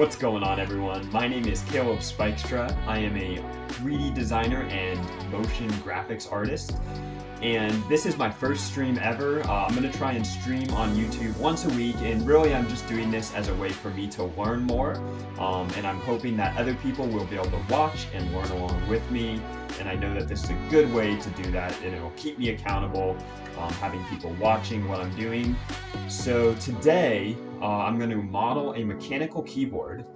What's going on, everyone? My name is Caleb Spikestra. I am a 3D designer and motion graphics artist, and this is my first stream ever. I'm going to try and stream on YouTube once a week, and really I'm just doing this as a way for me to learn more, and I'm hoping that other people will be able to watch and learn along with me, and I know that this is a good way to do that, and it'll keep me accountable, having people watching what I'm doing. So today, I'm going to model a mechanical keyboard,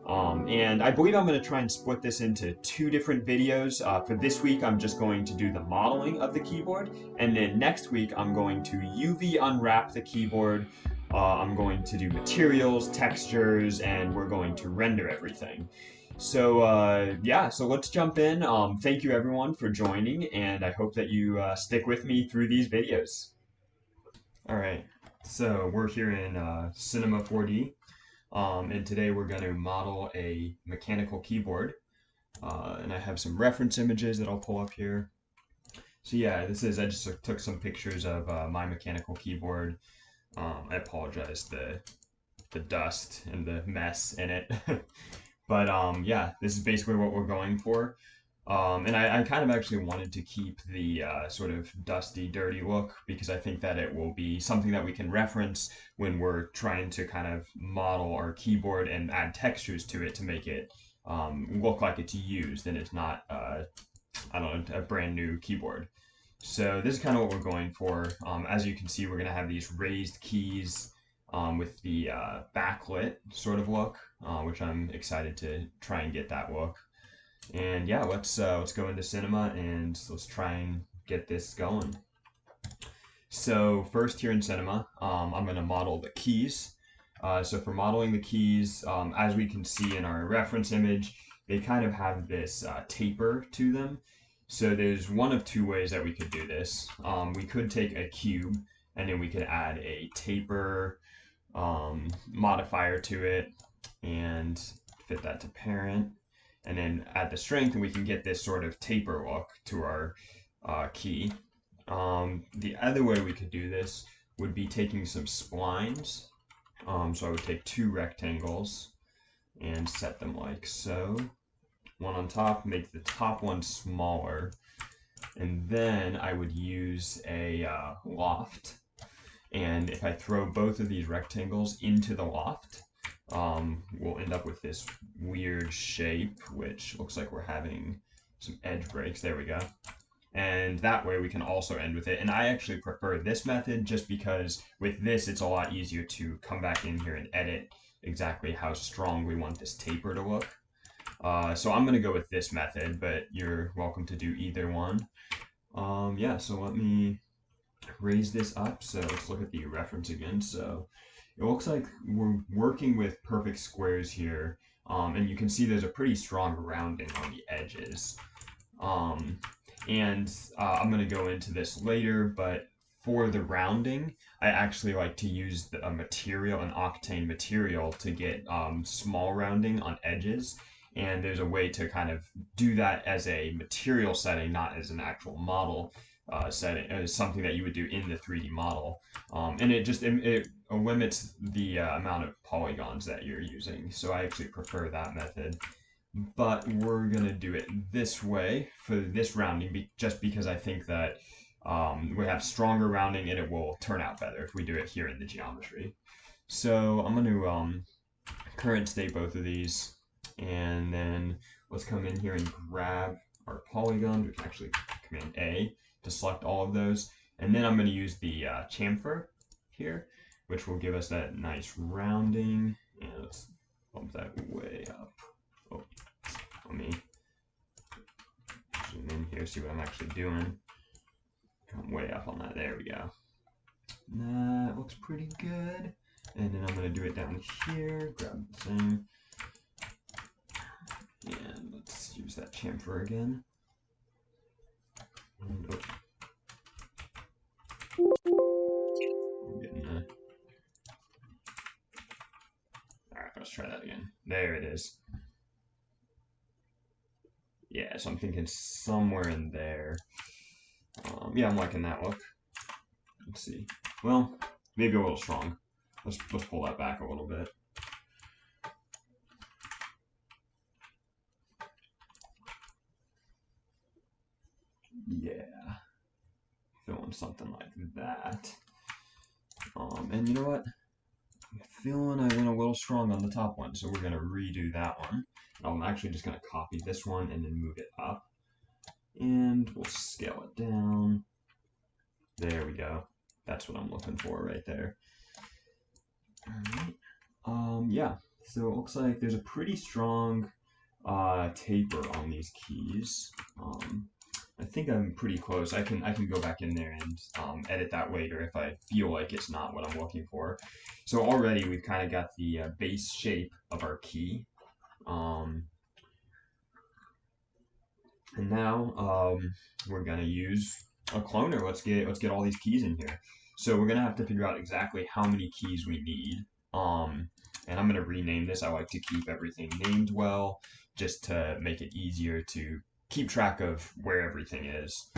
and I believe I'm going to try and split this into two different videos. For this week, I'm just going to do the modeling of the keyboard, and then next week, I'm going to UV unwrap the keyboard. I'm going to do materials, textures, and we're going to render everything. So yeah, so let's jump in. Thank you everyone for joining, and I hope that you stick with me through these videos. All right. So we're here in Cinema 4D, and today we're going to model a mechanical keyboard, and I have some reference images that I'll pull up here. So yeah, I just took some pictures of my mechanical keyboard. I apologize the dust and the mess in it, but yeah, this is basically what we're going for. And I kind of actually wanted to keep the sort of dusty, dirty look because I think that it will be something that we can reference when we're trying to kind of model our keyboard and add textures to it to make it look like it's used and it's not, I don't know, a brand new keyboard. So this is kind of what we're going for. As you can see, we're going to have these raised keys with the backlit sort of look, which I'm excited to try and get that look. And yeah, let's go into Cinema and let's try and get this going. So first here in Cinema, I'm going to model the keys. So for modeling the keys, as we can see in our reference image, they kind of have this taper to them. So there's one of two ways that we could do this. We could take a cube and then we could add a taper modifier to it and fit that to parent. And then add the strength, and we can get this sort of taper look to our key. The other way we could do this would be taking some splines. So I would take two rectangles and set them like so. One on top, make the top one smaller. And then I would use a loft. And if I throw both of these rectangles into the loft, we'll end up with this weird shape, which looks like we're having some edge breaks. There we go. And that way we can also end with it. And I actually prefer this method just because with this, it's a lot easier to come back in here and edit exactly how strong we want this taper to look. So I'm going to go with this method, but you're welcome to do either one. Yeah, so let me raise this up. So let's look at the reference again. So it looks like we're working with perfect squares here, and you can see there's a pretty strong rounding on the edges. I'm going to go into this later, but for the rounding, I actually like to use a material, an octane material, to get small rounding on edges. And there's a way to kind of do that as a material setting, not as an actual model setting, as something that you would do in the 3D model. And it limits the amount of polygons that you're using. So I actually prefer that method. But we're going to do it this way for this rounding just because I think that we have stronger rounding and it will turn out better if we do it here in the geometry. So I'm going to current state both of these, and then let's come in here and grab our polygons. We can actually Command A to select all of those, and then I'm going to use the chamfer here, which will give us that nice rounding. And let's bump that way up. Oh, let me zoom in here, see what I'm actually doing. Come way up on that. There we go. That looks pretty good. And then I'm going to do it down here. Grab the same. And let's use that chamfer again. And, oops. I'm getting a... Alright, let's try that again. There it is. Yeah, so I'm thinking somewhere in there. Yeah, I'm liking that look. Let's see. Well, maybe a little strong. Let's pull that back a little bit. Yeah, feeling something like that. And you know what? I'm feeling I went a little strong on the top one, so we're going to redo that one. I'm actually just going to copy this one and then move it up. And we'll scale it down. There we go. That's what I'm looking for right there. All right. Yeah, so it looks like there's a pretty strong taper on these keys. I think I'm pretty close. I can go back in there and edit that later if I feel like it's not what I'm looking for. So already we've kind of got the base shape of our key. And now we're gonna use a cloner. Let's get all these keys in here. So we're gonna have to figure out exactly how many keys we need. And I'm gonna rename this. I like to keep everything named well, just to make it easier to keep track of where everything is.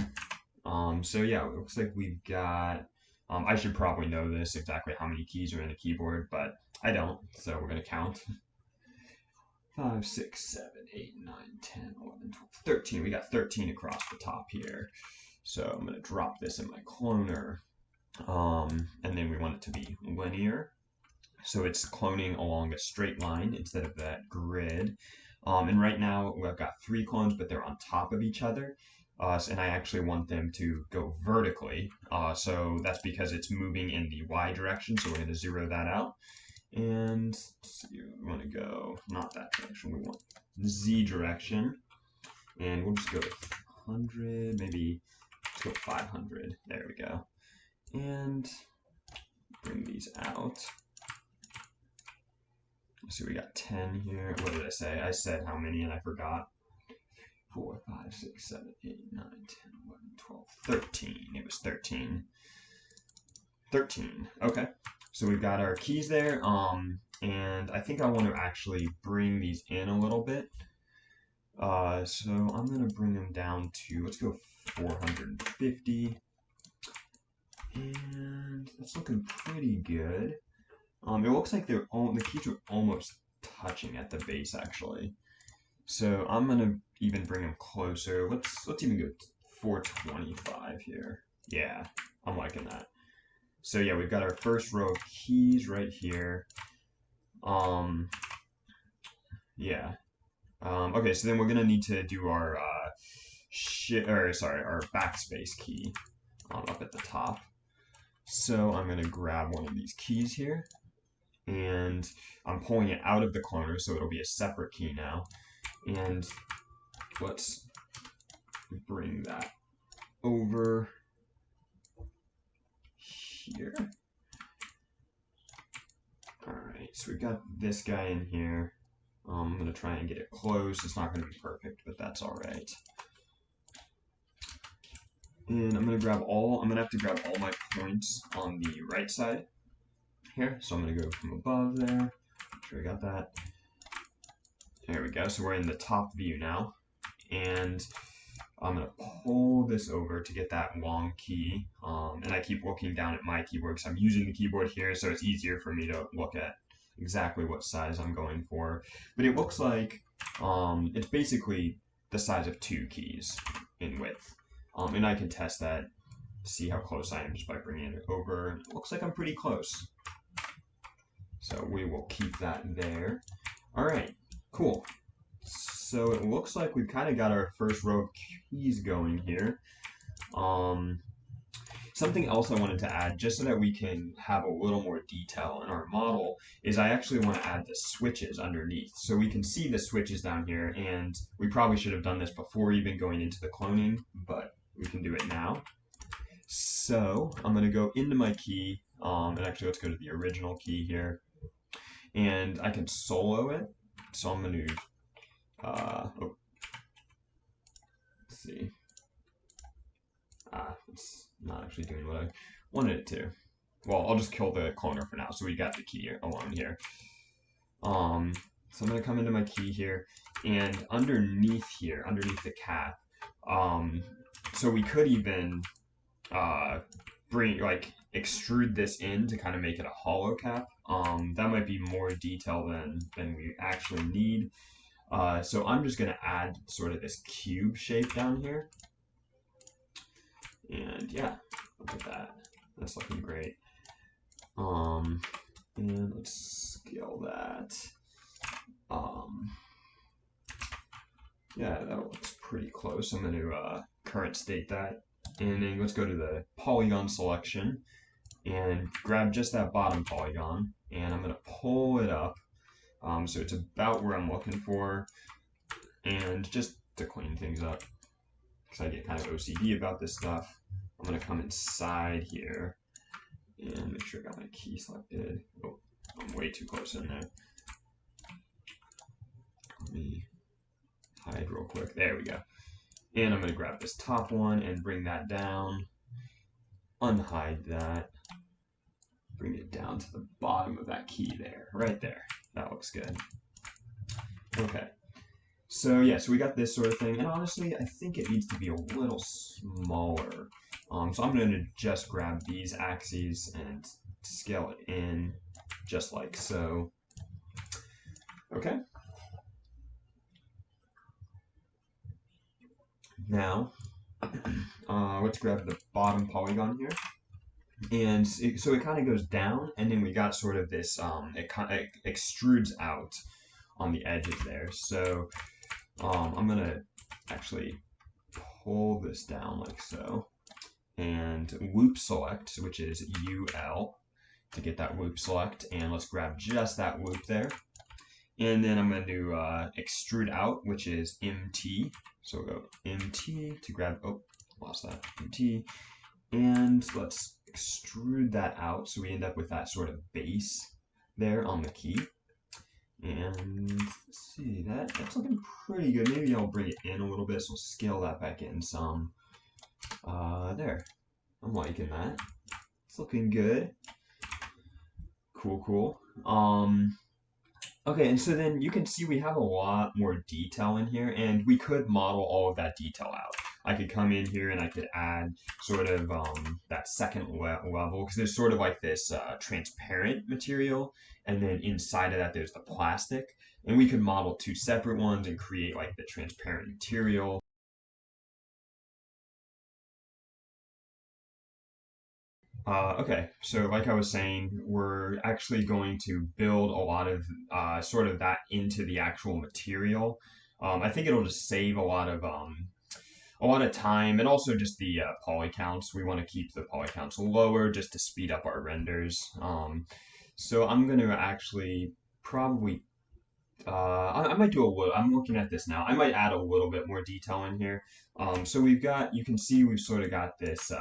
So yeah, it looks like we've got, I should probably know this, exactly how many keys are in the keyboard, but I don't, so we're going to count. 5, 6, 7, 8, 9, 10, 11, 12, 13. We got 13 across the top here. So I'm going to drop this in my cloner. And then we want it to be linear. So it's cloning along a straight line instead of that grid. And right now I've got 3 clones, but they're on top of each other. And I actually want them to go vertically. So that's because it's moving in the Y direction. So we're going to zero that out. And we want to go, not that direction, we want the Z direction. And we'll just go with 100, maybe let's go 500. There we go. And bring these out. So we got 10 here. What did I say? I said how many and I forgot. 4, 5, 6, 7, 8, 9, 10, 11, 12, 13. It was 13. 13. Okay. So we've got our keys there. And I think I want to actually bring these in a little bit. So I'm going to bring them down to, let's go 450. And that's looking pretty good. It looks like the keys are almost touching at the base actually. So I'm gonna even bring them closer. Let's even go 425 here. Yeah, I'm liking that. So yeah, we've got our first row of keys right here. Yeah. Okay, so then we're gonna need to do our our backspace key up at the top. So I'm gonna grab one of these keys here, and I'm pulling it out of the cloner, so it'll be a separate key now. And let's bring that over here. All right, so we've got this guy in here. I'm gonna try and get it close. It's not gonna be perfect, but that's all right. And I'm gonna have to grab all my points on the right side here. So I'm gonna go from above there. Make sure I got that. There we go. So we're in the top view now. And I'm going to pull this over to get that long key. And I keep looking down at my keyboard because I'm using the keyboard here, so it's easier for me to look at exactly what size I'm going for. But it looks like it's basically the size of 2 keys in width. And I can test that, see how close I am just by bringing it over. It looks like I'm pretty close. So we will keep that there. All right, cool. So it looks like we've kind of got our first row of keys going here. Something else I wanted to add, just so that we can have a little more detail in our model, is I actually want to add the switches underneath. So we can see the switches down here, and we probably should have done this before even going into the cloning, but we can do it now. So I'm going to go into my key, and actually let's go to the original key here, and I can solo it. So I'm going to let's see. It's not actually doing what I wanted it to. Well, I'll just kill the cloner for now. So we got the key alone here. So I'm gonna come into my key here, and underneath here, underneath the cap. So we could even extrude this in to kind of make it a hollow cap. That might be more detail than we actually need. So I'm just going to add sort of this cube shape down here. And yeah, look at that. That's looking great. And let's scale that. Yeah, that looks pretty close. I'm going to current state that. And then let's go to the Polygon Selection and grab just that bottom polygon. And I'm going to pull it up so it's about where I'm looking for. And just to clean things up, because I get kind of OCD about this stuff, I'm going to come inside here and make sure I got my key selected. Oh, I'm way too close in there. Let me hide real quick. There we go. And I'm going to grab this top one and bring that down. Unhide that. Bring it down to the bottom of that key there. Right there. That looks good. Okay. So yeah, so we got this sort of thing. And honestly, I think it needs to be a little smaller. So I'm going to just grab these axes and scale it in just like so. Okay. Now, let's grab the bottom polygon here. And so it kind of goes down, and then we got sort of this, it extrudes out on the edges there. So I'm going to actually pull this down like so, and loop select, which is UL, to get that loop select. And let's grab just that loop there. And then I'm going to do extrude out, which is MT. So we'll go MT to grab, oh, lost that, MT. And let's extrude that out so we end up with that sort of base there on the key. And let's see, that's looking pretty good. Maybe I'll bring it in a little bit, so we'll scale that back in some. There. I'm liking that. It's looking good. Cool, cool. Okay, and so then you can see we have a lot more detail in here, and we could model all of that detail out. I could come in here and I could add sort of that second level, because there's sort of like this transparent material, and then inside of that there's the plastic, and we could model two separate ones and create like the transparent material. Okay, so like I was saying, we're actually going to build a lot of sort of that into the actual material. I think it'll just save a lot of time, and also just the poly counts. We want to keep the poly counts lower just to speed up our renders. So I'm going to actually probably I might do a little. I'm looking at this now. I might add a little bit more detail in here. So we've got, you can see we've sort of got this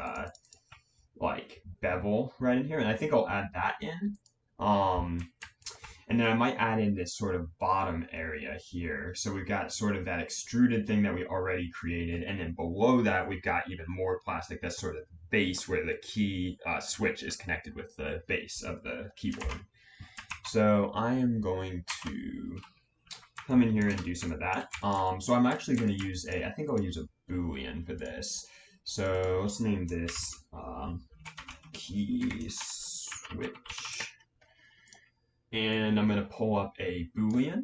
like bevel right in here, and I think I'll add that in. And then I might add in this sort of bottom area here. So we've got sort of that extruded thing that we already created, and then below that we've got even more plastic that's sort of base where the key switch is connected with the base of the keyboard. So I am going to come in here and do some of that. So I'm actually going to use I think I'll use a Boolean for this. So let's name this key switch. And I'm going to pull up a Boolean,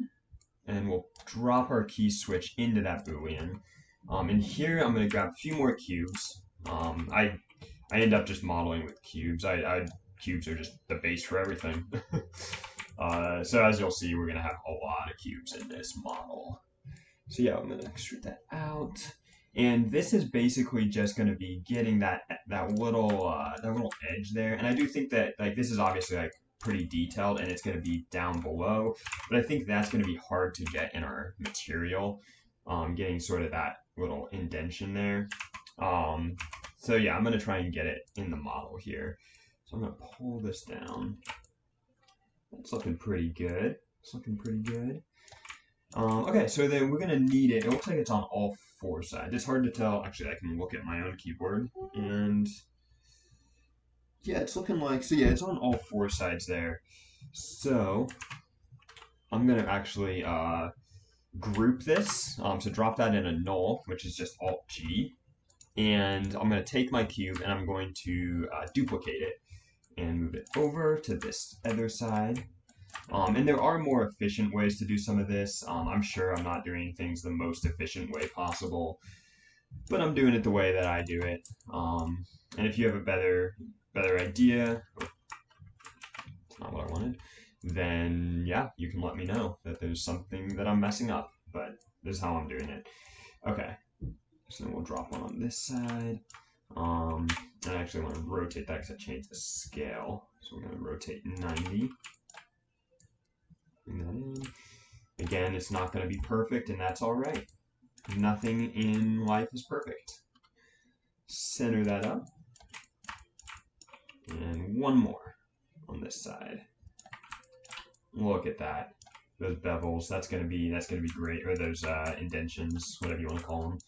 and we'll drop our key switch into that Boolean. And here I'm going to grab a few more cubes. I end up just modeling with cubes. Cubes are just the base for everything. So as you'll see, we're going to have a lot of cubes in this model. So yeah, I'm going to extrude that out. And this is basically just going to be getting that little edge there. And I do think that like this is obviously like pretty detailed, and it's going to be down below, but I think that's going to be hard to get in our material, getting sort of that little indentation there. So yeah, I'm going to try and get it in the model here. So I'm going to pull this down. That's looking pretty good. It's looking pretty good. Okay, so then we're going to need it. It looks like it's on all four sides. It's hard to tell. Actually, I can look at my own keyboard, and yeah, it's looking like, so yeah, it's on all four sides there. So I'm going to actually group this. So drop that in a null, which is just Alt-G. And I'm going to take my cube and I'm going to duplicate it and move it over to this other side. And there are more efficient ways to do some of this. I'm sure I'm not doing things the most efficient way possible. but I'm doing it the way that I do it. And if you have a better idea, it's not what I wanted, then yeah, you can let me know that there's something that I'm messing up, but this is how I'm doing it. Okay, so then we'll drop one on this side. I actually want to rotate that because I changed the scale. So we're going to rotate 90. Bring that in. Again, it's not going to be perfect, and that's all right. Nothing in life is perfect. Center that up. And one more on this side. Look at that. Those bevels, that's gonna be great. Or those indentions, whatever you want to call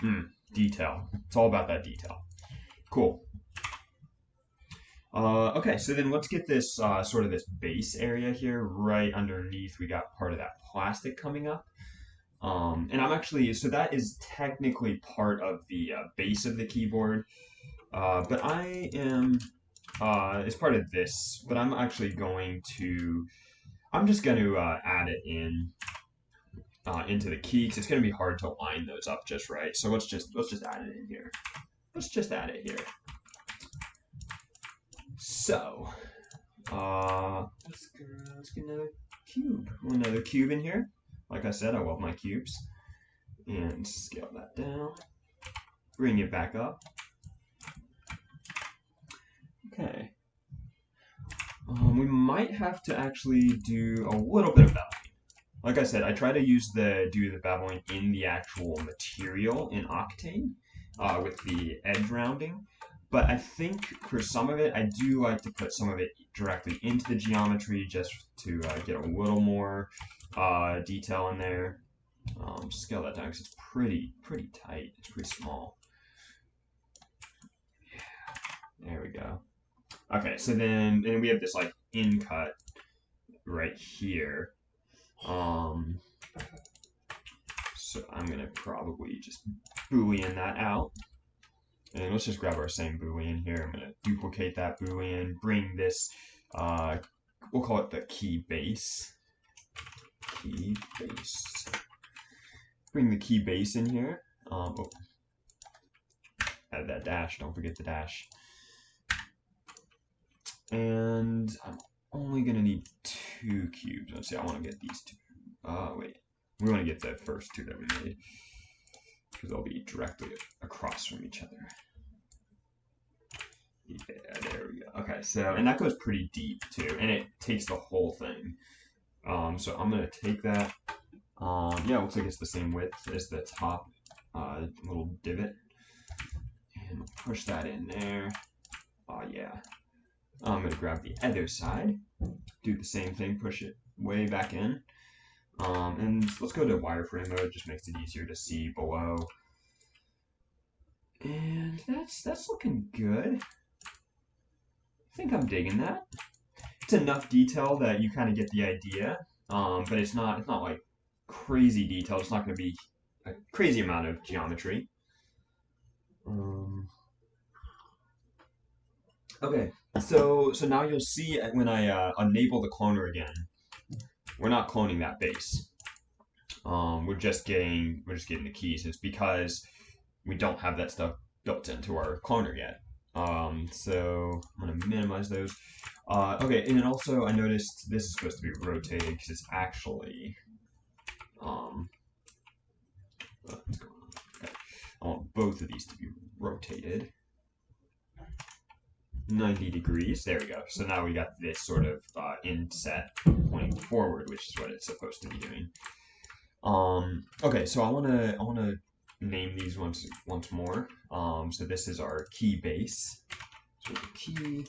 them. Detail. It's all about that detail. Cool. Okay, so then let's get this sort of this base area here right underneath. We got part of that plastic coming up. And I'm actually, so that is technically part of the base of the keyboard. But I am, it's part of this, but I'm actually going to, I'm just going to add it in into the key because it's going to be hard to line those up just right. So let's just add it in here. Let's just add it here. So let's get another cube. Another cube in here. Like I said, I love my cubes. And scale that down. Bring it back up. Okay. We might have to actually do a little bit of beveling. Like I said, I try to do the beveling in the actual material in Octane with the edge rounding. But I think for some of it, I do like to put some of it directly into the geometry just to get a little more detail in there. Scale that down because it's pretty tight. It's pretty small. Yeah, there we go. Okay, so then we have this like in cut right here. So I'm gonna probably just Boolean that out. And let's just grab our same Boolean here. I'm gonna duplicate that Boolean, bring this, we'll call it the key base. Key base. Bring the key base in here. Add that dash, don't forget the dash. And I'm only gonna need 2 cubes. Let's see, I wanna get these 2. Wait, we wanna get the first 2 that we made because they'll be directly across from each other. Yeah, there we go. Okay, so, and that goes pretty deep too, and it takes the whole thing. So I'm gonna take that. Yeah, it looks like it's the same width as the top little divot, and push that in there. Oh yeah. I'm gonna grab the other side, do the same thing, push it way back in, and let's go to wireframe mode. Just makes it easier to see below. And that's looking good. I think I'm digging that. It's enough detail that you kind of get the idea, but it's not like crazy detail. It's not going to be a crazy amount of geometry. Okay, so now you'll see when I enable the cloner again, we're not cloning that base. We're just getting the keys. It's because we don't have that stuff built into our cloner yet. So I'm gonna minimize those. Okay, and then also I noticed this is supposed to be rotated because it's actually what's going on? Okay. I want both of these to be rotated 90 degrees. There we go. So now we got this sort of inset pointing forward, which is what it's supposed to be doing. Okay, so I wanna name these once more. So this is our key base. So the key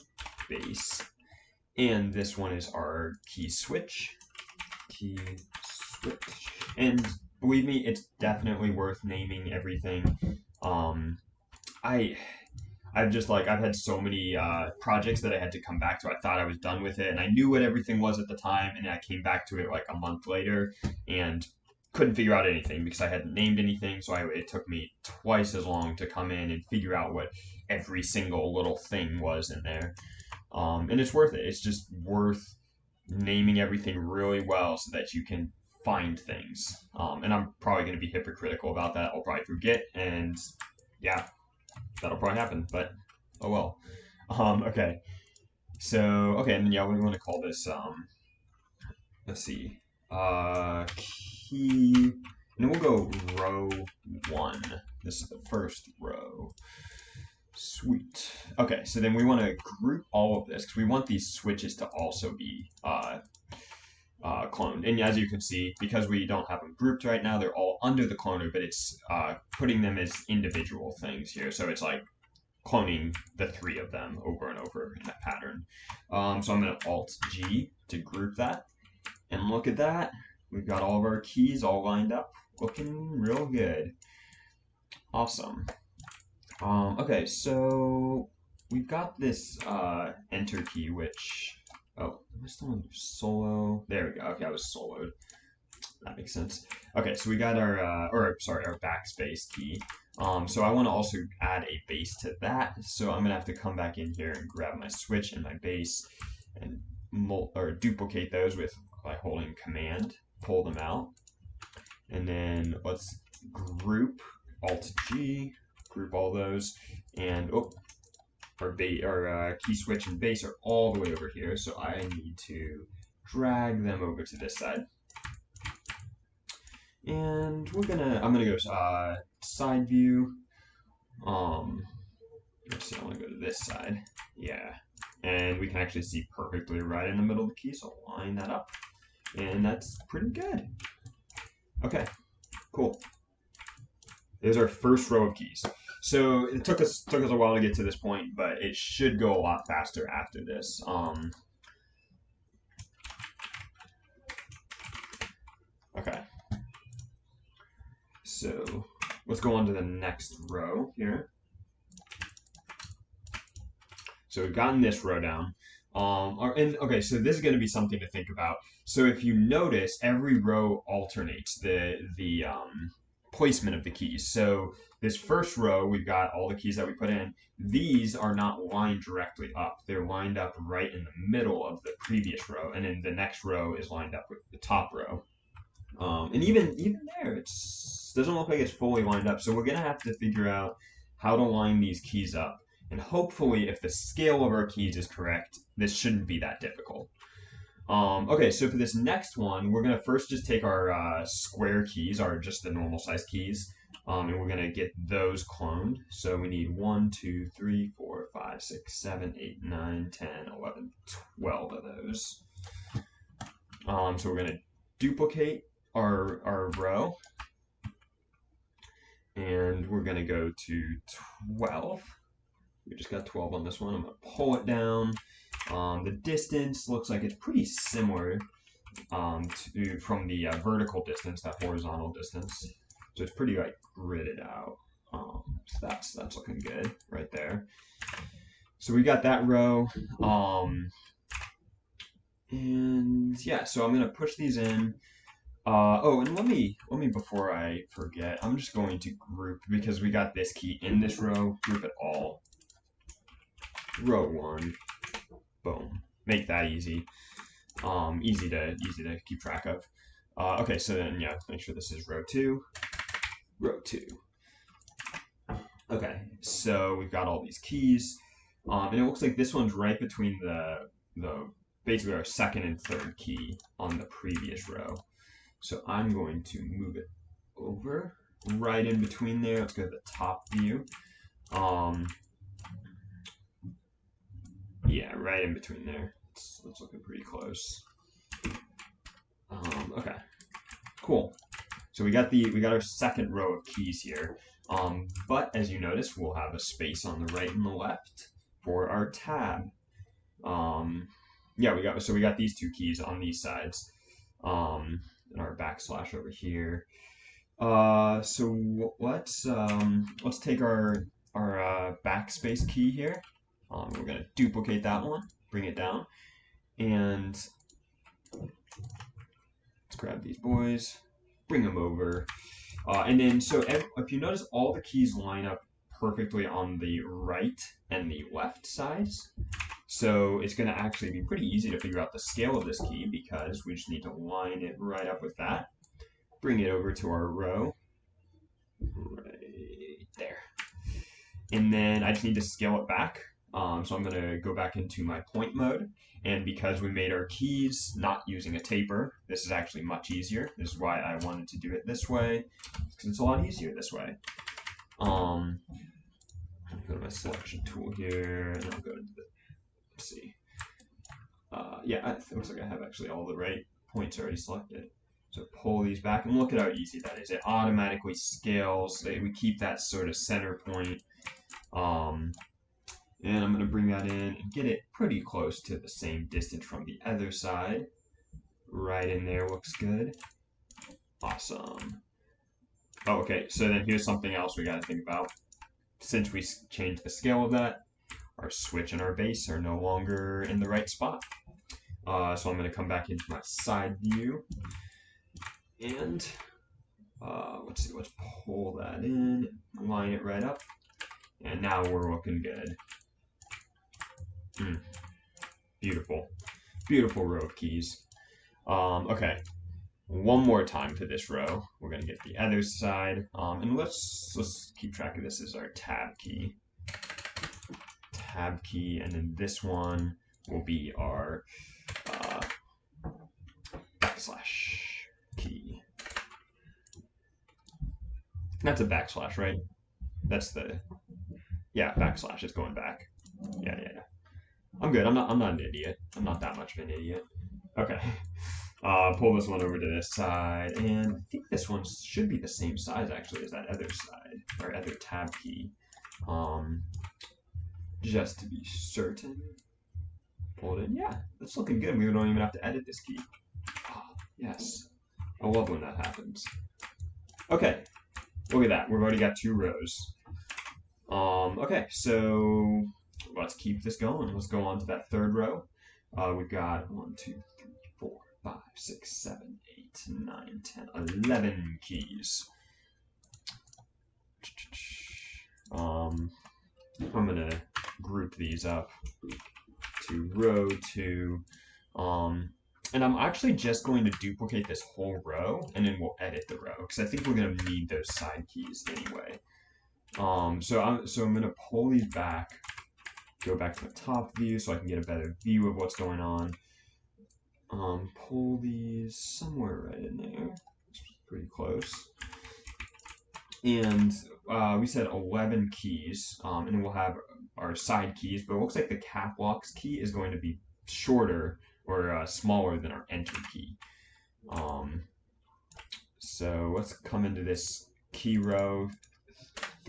base, and this one is our key switch. Key switch, and believe me, it's definitely worth naming everything. I've had so many projects that I had to come back to. I thought I was done with it, and I knew what everything was at the time, and I came back to it like a month later, and couldn't figure out anything because I hadn't named anything. So it took me twice as long to come in and figure out what every single little thing was in there. And it's worth it. It's just worth naming everything really well so that you can find things. And I'm probably going to be hypocritical about that. I'll probably forget, and yeah, that'll probably happen, but oh well. Okay. So, okay, and then yeah, what do we want to call this? Let's see. Key, and then we'll go row 1. This is the first row. Sweet. Okay, so then we want to group all of this because we want these switches to also be cloned. And as you can see, because we don't have them grouped right now, they're all under the cloner, but it's putting them as individual things here. So it's like cloning the 3 of them over and over in that pattern. So I'm going to Alt-G to group that. And look at that. We've got all of our keys all lined up, looking real good. Awesome. Okay, so we've got this enter key, which, oh, am I still on solo? There we go. Okay, I was soloed. That makes sense. Okay, so we got our, our backspace key. So I want to also add a base to that. So I'm gonna have to come back in here and grab my switch and my base and duplicate those by holding Command, pull them out, and then let's group Alt-G. Group all those, and our key switch and base are all the way over here, so I need to drag them over to this side. And I'm gonna go side view. Let's see, I want to go to this side. Yeah, and we can actually see perfectly right in the middle of the key, so I'll line that up, and that's pretty good. Okay, cool. There's our first row of keys. So it took us a while to get to this point, but it should go a lot faster after this. Okay. So let's go on to the next row here. So we've gotten this row down. Okay, so this is going to be something to think about. So if you notice, every row alternates the placement of the keys. So this first row, we've got all the keys that we put in. These are not lined directly up. They're lined up right in the middle of the previous row, and then the next row is lined up with the top row. And even there, it doesn't look like it's fully lined up. So we're gonna have to figure out how to line these keys up. And hopefully, if the scale of our keys is correct, this shouldn't be that difficult. Okay, so for this next one, we're gonna first just take our square keys, just the normal size keys, and we're gonna get those cloned. So we need 1, 2, 3, 4, 5, 6, 7, 8, 9, 10, 11, 12 of those. So we're gonna duplicate our row, and we're gonna go to 12. We just got 12 on this one. I'm gonna pull it down. The distance looks like it's pretty similar from the vertical distance, that horizontal distance. So it's pretty like gridded out. So that's looking good right there. So we got that row. And yeah, so I'm gonna push these in. Oh, and let me before I forget, I'm just going to group, because we got this key in this row, group it all. Row 1. Boom. Make that easy. Easy to keep track of. Okay, so then yeah, make sure this is row 2. Row 2. Okay, so we've got all these keys. And it looks like this one's right between the basically our second and third key on the previous row. So I'm going to move it over right in between there. Let's go to the top view. Yeah, right in between there. It's looking pretty close. Okay, cool. So we got our second row of keys here. But as you notice, we'll have a space on the right and the left for our tab. Yeah, we got these 2 keys on these sides. And our backslash over here. So let's take our backspace key here. We're gonna duplicate that one, bring it down, and let's grab these boys, bring them over, and then so if you notice, all the keys line up perfectly on the right and the left sides. So it's going to actually be pretty easy to figure out the scale of this key because we just need to line it right up with that. Bring it over to our row, right there. And then I just need to scale it back. So I'm going to go back into my point mode. And because we made our keys not using a taper, this is actually much easier. This is why I wanted to do it this way, because it's a lot easier this way. I'll go to my selection tool here, and I'll go to the, let's see. Yeah, it looks like I have actually all the right points already selected. So pull these back, and look at how easy that is. It automatically scales. We keep that sort of center point. And I'm going to bring that in and get it pretty close to the same distance from the other side. Right in there looks good. Awesome. Oh, okay, so then here's something else we got to think about. Since we changed the scale of that, our switch and our base are no longer in the right spot. So I'm going to come back into my side view. And let's see, let's pull that in, line it right up. And now we're looking good. Beautiful. Beautiful row of keys. Okay. One more time for this row. We're going to get the other side. And let's keep track of this as our tab key. Tab key, and then this one will be our backslash key. That's a backslash, right? That's the, yeah, backslash is going back. Yeah. I'm good. I'm not an idiot. I'm not that much of an idiot. Okay. Pull this one over to this side, and I think this one should be the same size actually as that other side, or other tab key. Just to be certain. Pull it in. Yeah, that's looking good. We don't even have to edit this key. Oh, yes. I love when that happens. Okay. Look at that. We've already got 2 rows. Okay, so let's keep this going. Let's go on to that 3rd row. We've got 1, 2, 3, 4, 5, 6, 7, 8, 9, 10, 11 keys. I'm going to group these up to row 2. And I'm actually just going to duplicate this whole row, and then we'll edit the row, because I think we're going to need those side keys anyway. So I'm going to pull these back, go back to the top view so I can get a better view of what's going on. Pull these somewhere right in there. It's pretty close. And we said 11 keys, and then we'll have our side keys, but it looks like the cap locks key is going to be shorter or smaller than our enter key. So let's come into this key row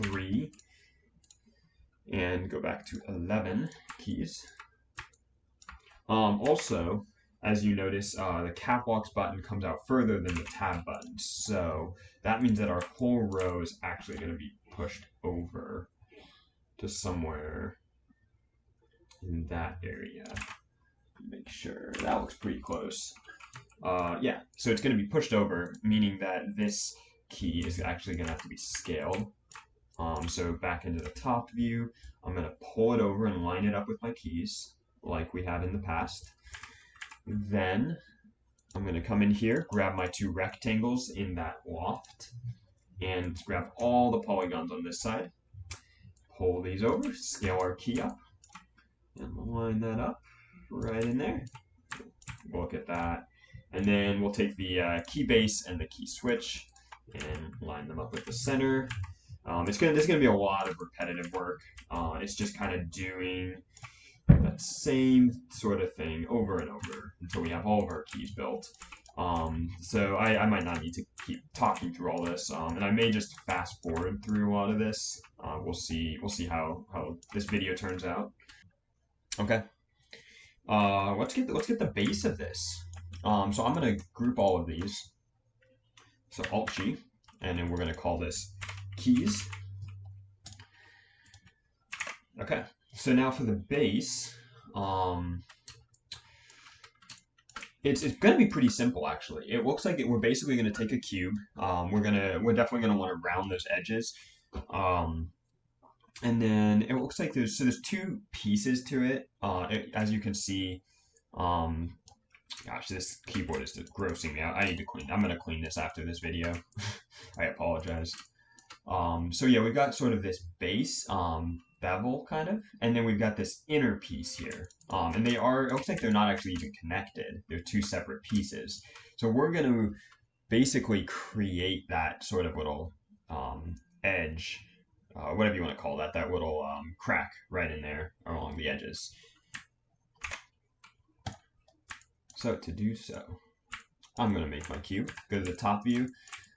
3 and go back to 11 keys. Also, as you notice, the cap locks button comes out further than the tab button. So that means that our whole row is actually going to be pushed over to somewhere in that area. Make sure that looks pretty close. Yeah, so it's going to be pushed over, meaning that this key is actually going to have to be scaled. So back into the top view, I'm going to pull it over and line it up with my keys like we have in the past. Then I'm going to come in here, grab my 2 rectangles in that loft, and grab all the polygons on this side. Pull these over, scale our key up, and line that up right in there. Look at that. And then we'll take the key base and the key switch and line them up with the center. There's going to be a lot of repetitive work. It's just kind of doing that same sort of thing over and over until we have all of our keys built. So I might not need to keep talking through all this, and I may just fast forward through a lot of this. We'll see how this video turns out. Okay. Let's get the base of this. So I'm going to group all of these. So Alt-G, and then we're going to call this keys. Okay, so now for the base, it's going to be pretty simple actually. It looks like we're basically going to take a cube. We're definitely going to want to round those edges. And then it looks like there's two pieces to it. As you can see, um, gosh, this keyboard is just grossing me out. I need to clean. I'm gonna clean this after this video. I apologize. So yeah, we've got sort of this base bevel kind of, and then we've got this inner piece here. And they are, it looks like they're not actually even connected. They're two separate pieces. So we're going to basically create that sort of little edge, whatever you want to call that, that little crack right in there along the edges. So to do so, I'm going to make my cube, go to the top view,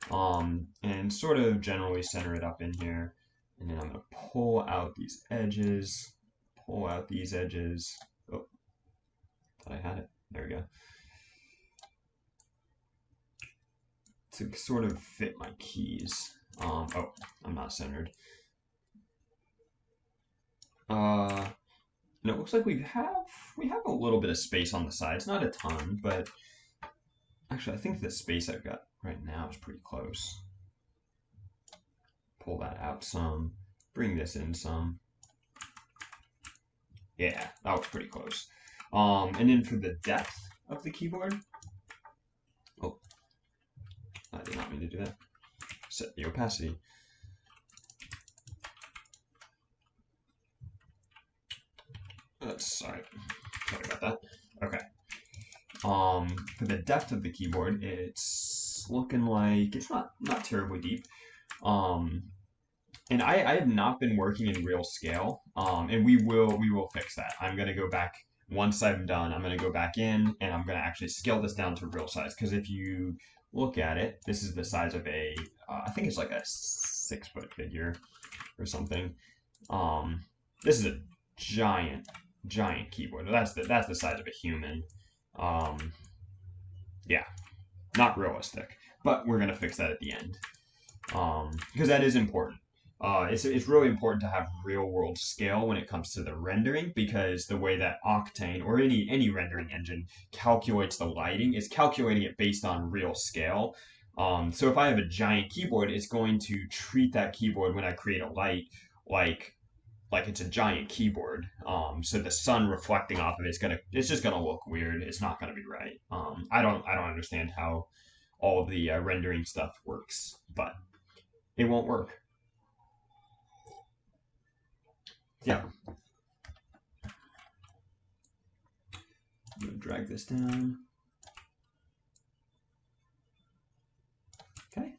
and sort of generally center it up in here. And then I'm going to pull out these edges, pull out these edges. Oh, thought I had it. There we go. To sort of fit my keys. Oh, I'm not centered. And it looks like we have a little bit of space on the sides, not a ton, but actually I think the space I've got right now is pretty close. Pull that out some, bring this in some. Yeah, that was pretty close. And then for the depth of the keyboard, oh, I did not mean to do that. Set the opacity. Sorry about that. Okay. For the depth of the keyboard, it's looking like it's not terribly deep. And I have not been working in real scale. And we will fix that. I'm gonna go back once I'm done. I'm gonna go back in and I'm gonna actually scale this down to real size. Because if you look at it, this is the size of a I think it's like a 6-foot figure or something. This is a giant keyboard. That's the size of a human. Yeah, not realistic, but we're gonna fix that at the end because that is important. It's really important to have real world scale when it comes to the rendering, because the way that Octane or any rendering engine calculates the lighting is calculating it based on real scale. So if I have a giant keyboard, it's going to treat that keyboard when I create a light like it's a giant keyboard. So the sun reflecting off of it's just gonna look weird. It's not gonna be right. I don't understand how all of the rendering stuff works, but it won't work. Yeah. I'm gonna drag this down. Okay.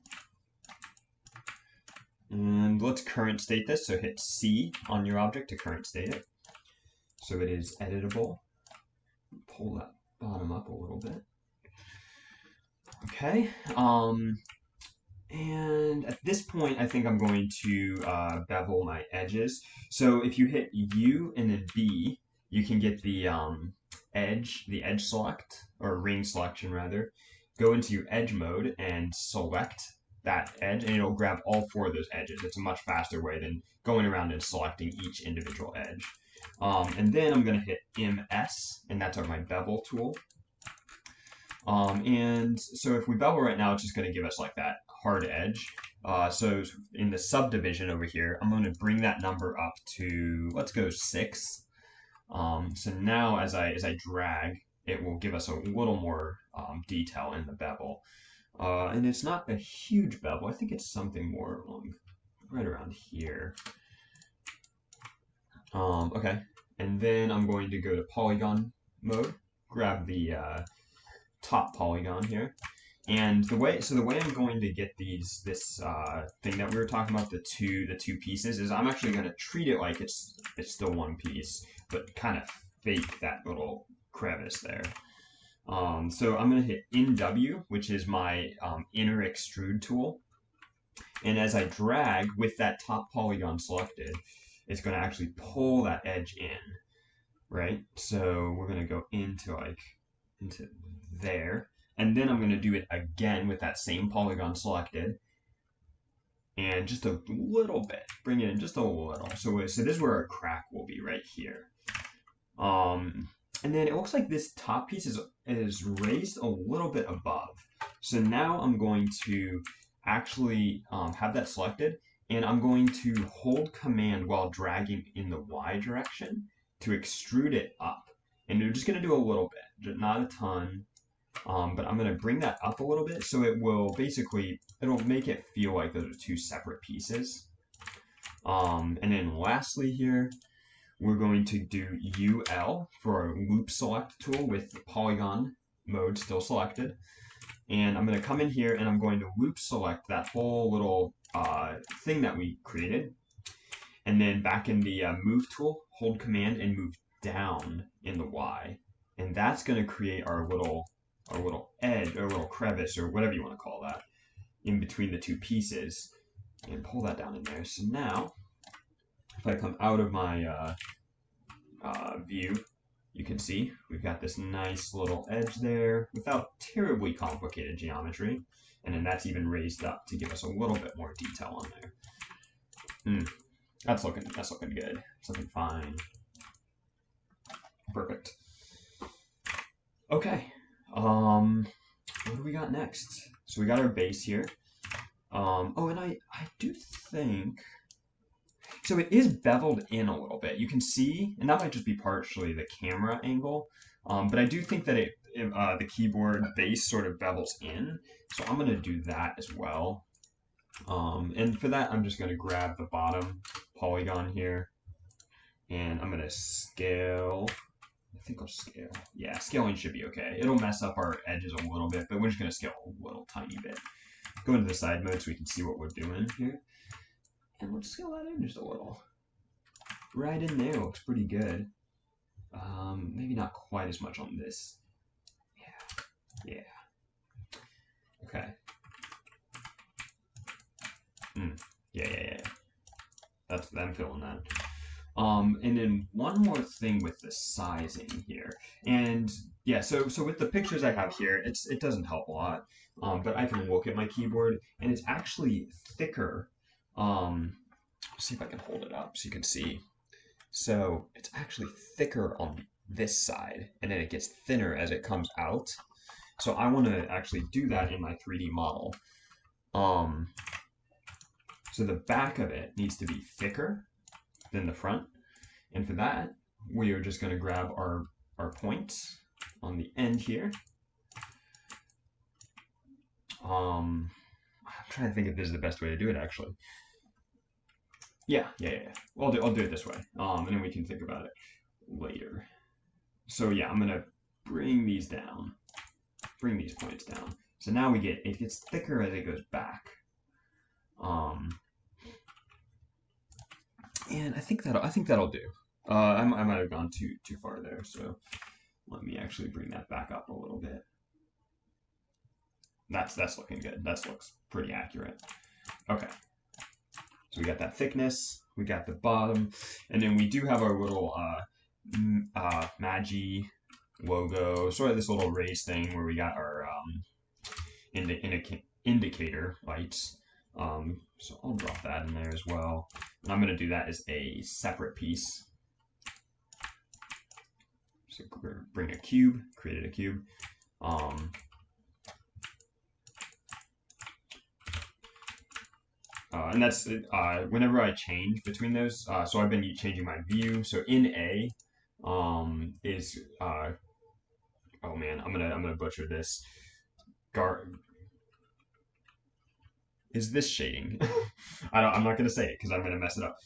And let's current state this. So hit C on your object to current state it. So it is editable. Pull that bottom up a little bit. Okay. And at this point, I think I'm going to bevel my edges. So if you hit U and then B, you can get the edge select, or ring selection rather. Go into edge mode and select that edge, and it'll grab all 4 of those edges. It's a much faster way than going around and selecting each individual edge. And then I'm going to hit MS, and that's my bevel tool. And so if we bevel right now, it's just going to give us like that hard edge. So in the subdivision over here, I'm going to bring that number up to, let's go 6. So now as I drag, it will give us a little more detail in the bevel. And it's not a huge bevel. I think it's something more along right around here. Okay, and then I'm going to go to Polygon Mode, grab the top polygon here, and the way I'm going to get this thing that we were talking about, the two pieces, is I'm actually going to treat it like it's still one piece, but kind of fake that little crevice there. So I'm going to hit NW, which is my inner extrude tool. And as I drag with that top polygon selected, it's going to actually pull that edge in, right? So we're going to go into there. And then I'm going to do it again with that same polygon selected. And just a little bit, bring it in just a little. So this is where our crack will be right here. And then it looks like this top piece is raised a little bit above. So now I'm going to actually have that selected, and I'm going to hold Command while dragging in the Y direction to extrude it up. And we're just going to do a little bit, not a ton, but I'm going to bring that up a little bit so it will basically, it'll make it feel like those are two separate pieces. And then lastly here, we're going to do UL for our loop select tool with the Polygon Mode still selected. And I'm going to come in here and I'm going to loop select that whole little thing that we created. And then back in the move tool, hold Command and move down in the Y. And that's going to create our little edge, or little crevice, or whatever you want to call that, in between the two pieces. And pull that down in there. So now, if I come out of my view, you can see we've got this nice little edge there without terribly complicated geometry. And then that's even raised up to give us a little bit more detail on there. That's looking good. It's looking fine. Perfect. Okay. What do we got next? So we got our base here. Oh, and I do think, so it is beveled in a little bit. You can see, and that might just be partially the camera angle, but I do think that the keyboard base sort of bevels in. So I'm going to do that as well. And for that, I'm just going to grab the bottom polygon here, and I'm going to scale. I think I'll scale. Yeah, scaling should be okay. It'll mess up our edges a little bit, but we're just going to scale a little tiny bit. Go into the side mode so we can see what we're doing here. And we'll scale that in just a little. Right in there looks pretty good. Maybe not quite as much on this. Yeah. Okay. Yeah. I'm feeling that. And then one more thing with the sizing here. And yeah, so with the pictures I have here, it doesn't help a lot. But I can look at my keyboard and it's actually thicker. Let's see if I can hold it up so you can see. So it's actually thicker on this side, and then it gets thinner as it comes out. So I want to actually do that in my 3D model. So the back of it needs to be thicker than the front. And for that, we are just going to grab our points on the end here. I'm trying to think if this is the best way to do it, actually. Yeah. I'll do it this way, and then we can think about it later. So yeah, I'm gonna bring these down, bring these points down. So now it gets thicker as it goes back, and I think that'll do. I might have gone too far there, so let me actually bring that back up a little bit. That's looking good. That looks pretty accurate. Okay. So we got that thickness, we got the bottom, and then we do have our little Magi logo, sort of this little raised thing where we got our indicator lights. So I'll drop that in there as well. And I'm going to do that as a separate piece. So bring a cube, created a cube. And that's whenever I change between those. So I've been changing my view. So in A is oh man, I'm gonna butcher this. Is this shading? I'm not gonna say it because I'm gonna mess it up.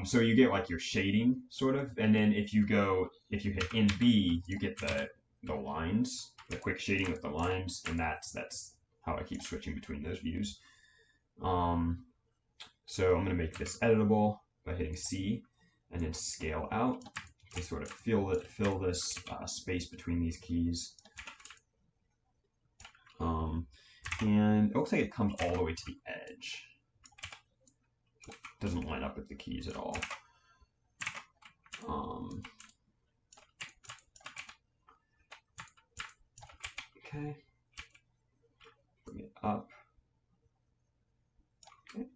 So you get like your shading sort of, and then if you hit in B, you get the lines, the quick shading with the lines, and that's how I keep switching between those views. So I'm going to make this editable by hitting C and then scale out to sort of fill this space between these keys. And it looks like it comes all the way to the edge. It doesn't line up with the keys at all. Okay. Bring it up. Okay.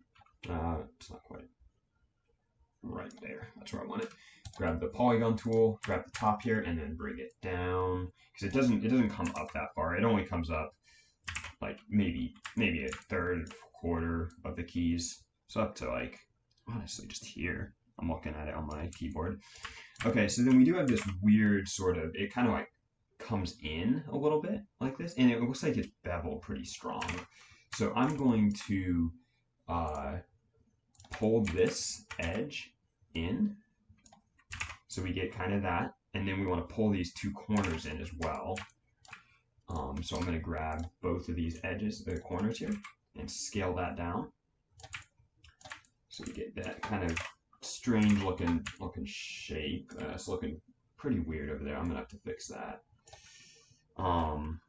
It's not quite right there. That's where I want it. Grab the polygon tool, grab the top here, and then bring it down because it doesn't come up that far. It only comes up like maybe a third, quarter of the keys. So up to like, honestly, just here. I'm looking at it on my keyboard. Okay, so then we do have this weird sort of, it kind of like comes in a little bit like this, and it looks like it's beveled pretty strong. So I'm going to pull this edge in, so we get kind of that, and then we want to pull these two corners in as well. So I'm going to grab both of these edges, the corners here, and scale that down. So we get that kind of strange looking shape. It's looking pretty weird over there. I'm going to have to fix that. And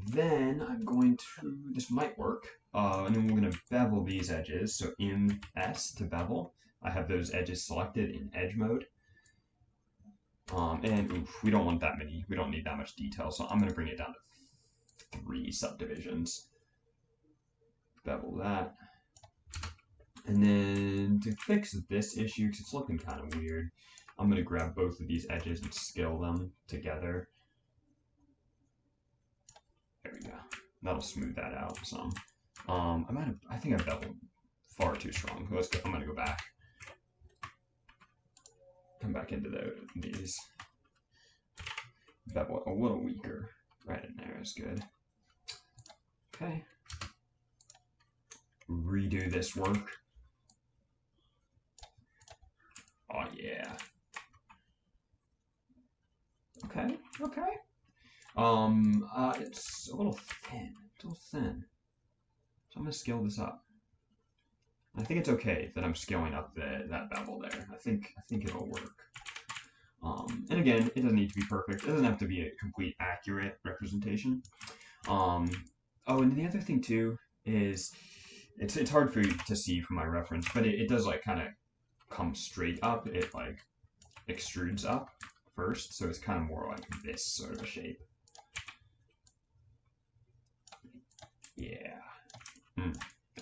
then I'm going to, this might work, and then we're going to bevel these edges. So MS to bevel. I have those edges selected in edge mode. And oof, we don't want that many, we don't need that much detail, so I'm going to bring it down to 3 subdivisions. Bevel that. And then to fix this issue, because it's looking kind of weird, I'm going to grab both of these edges and scale them together. There we go. That'll smooth that out some. I think I beveled far too strong. Let's go. I'm going to go back. Come back into these. Bevel a little weaker. Right in there is good. Okay. Redo this work. Oh yeah. Okay. Okay. It's a little thin. It's a little thin. So I'm gonna scale this up. I think it's okay that I'm scaling up that bevel there. I think it'll work. And again, it doesn't need to be perfect. It doesn't have to be a complete accurate representation. Oh, and the other thing too is it's hard for you to see from my reference, but it does like kind of come straight up. It like extrudes up first, so it's kind of more like this sort of a shape. Yeah.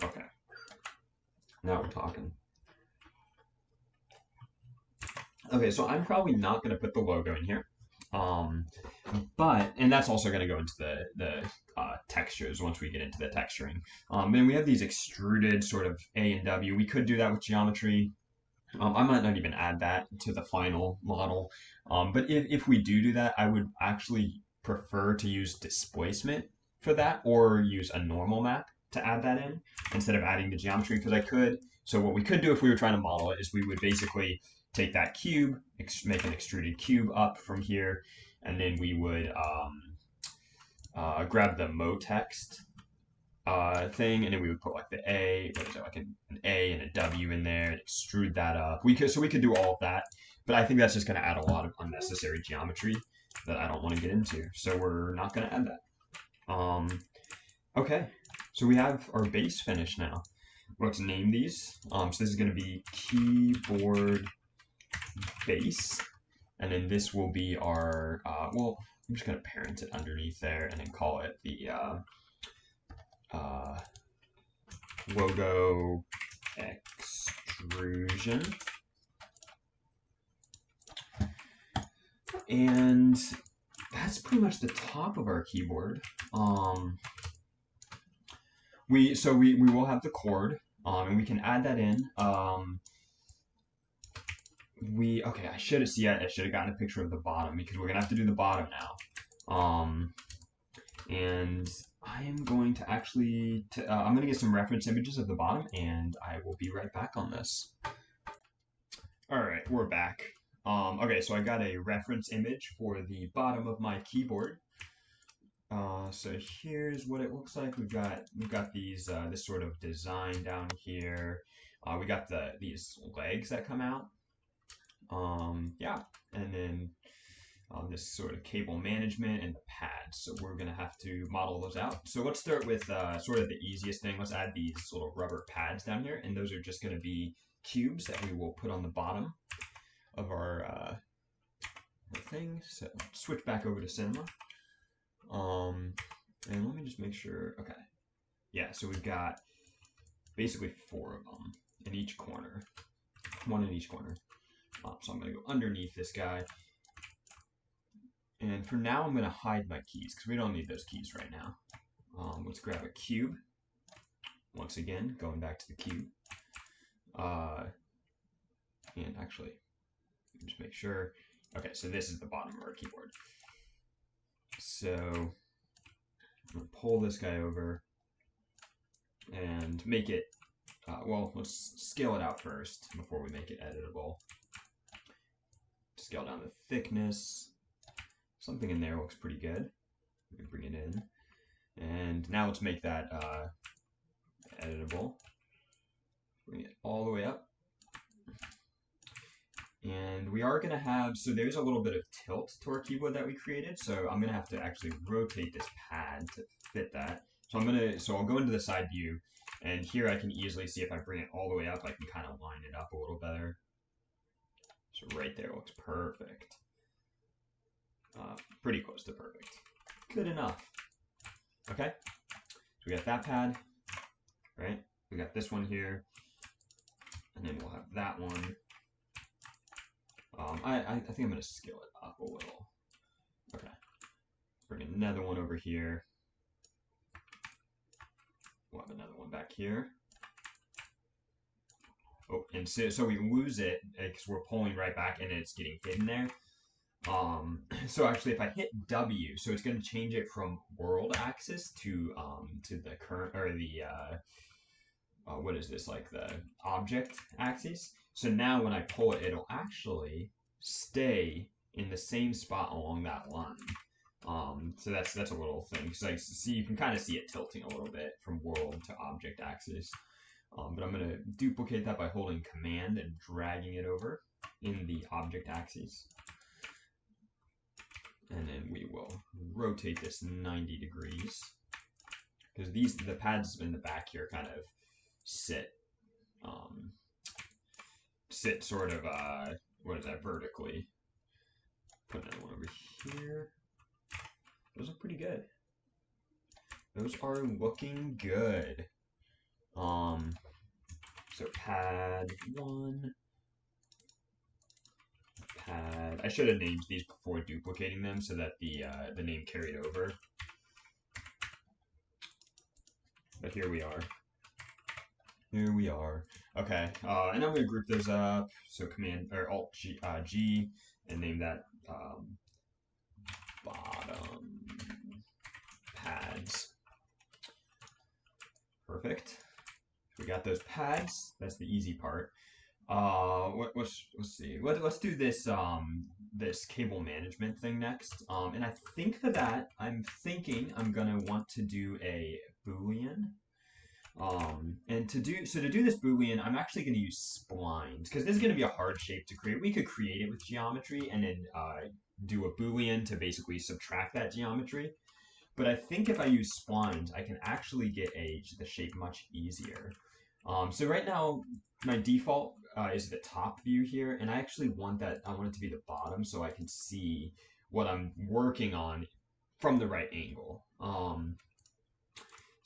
Okay. Now we're talking. Okay, so I'm probably not going to put the logo in here, and that's also going to go into the textures once we get into the texturing. And we have these extruded sort of A and W. We could do that with geometry. I might not even add that to the final model, but if we do that, I would actually prefer to use displacement for that, or use a normal map to add that in instead of adding the geometry, because I could. So what we could do if we were trying to model it is we would basically take that cube, make an extruded cube up from here, and then we would grab the Mo text thing, and then we would put like the A, what is it, like an A and a W in there, and extrude that up. We could do all of that, but I think that's just going to add a lot of unnecessary geometry that I don't want to get into, so we're not going to add that. Okay, so we have our base finished now. Let's name these. So this is going to be keyboard base, and then this will be our well, I'm just going to parent it underneath there and then call it the logo extrusion. And that's pretty much the top of our keyboard. We will have the chord, and we can add that in. Okay, I should have gotten a picture of the bottom, because we're gonna have to do the bottom now. And I am going to actually, I'm gonna get some reference images of the bottom, and I will be right back on this. All right, we're back. Okay, so I got a reference image for the bottom of my keyboard. So here's what it looks like. We've got these this sort of design down here. We got these legs that come out. Yeah, and then this sort of cable management and the pads. So we're gonna have to model those out. So let's start with sort of the easiest thing. Let's add these little rubber pads down here, and those are just gonna be cubes that we will put on the bottom of our thing. So switch back over to Cinema. And let me just make sure. Okay, yeah. So we've got basically 4 of them in each corner, 1 in each corner. So I'm gonna go underneath this guy, and for now I'm gonna hide my keys because we don't need those keys right now. Let's grab a cube. once again, going back to the cube. And actually, just make sure. Okay, so this is the bottom of our keyboard. So I'm gonna pull this guy over and make it, well, let's scale it out first before we make it editable. Scale down the thickness. Something in there looks pretty good. Let me bring it in. And now let's make that editable. Bring it all the way up. And we are going to have, so there's a little bit of tilt to our keyboard that we created. So I'm going to have to actually rotate this pad to fit that. So I'll go into the side view, and here I can easily see if I bring it all the way up, I can kind of line it up a little better. So right there looks perfect. Pretty close to perfect. Good enough. Okay, so we got that pad, right? We got this one here, and then we'll have that one. I think I'm going to scale it up a little. Okay, bring another one over here. We'll have another one back here. Oh, and so we lose it because we're pulling right back and it's getting hidden there. So actually, if I hit W, so it's going to change it from world axis to the current, or the what is this, like the object axis. So now when I pull it, it'll actually stay in the same spot along that line. So that's a little thing. So like, see, you can kind of see it tilting a little bit from world to object axis. But I'm going to duplicate that by holding Command and dragging it over in the object axis. And then we will rotate this 90 degrees. Because the pads in the back here kind of sit sort of, what is that, vertically. Put another one over here. Those are pretty good. Those are looking good. So pad 1, pad. I should have named these before duplicating them so that the name carried over. But here we are. Here we are. Okay, and I'm gonna group those up. So Command or Alt G and name that bottom pads. Perfect. We got those pads. That's the easy part. Let's see. Let's do this this cable management thing next. And I think for that, I'm gonna want to do a Boolean. And to do this Boolean, I'm actually going to use splines because this is going to be a hard shape to create. We could create it with geometry and then do a Boolean to basically subtract that geometry. But I think if I use splines, I can actually get the shape much easier. So right now, my default is the top view here, and I actually want it to be the bottom so I can see what I'm working on from the right angle.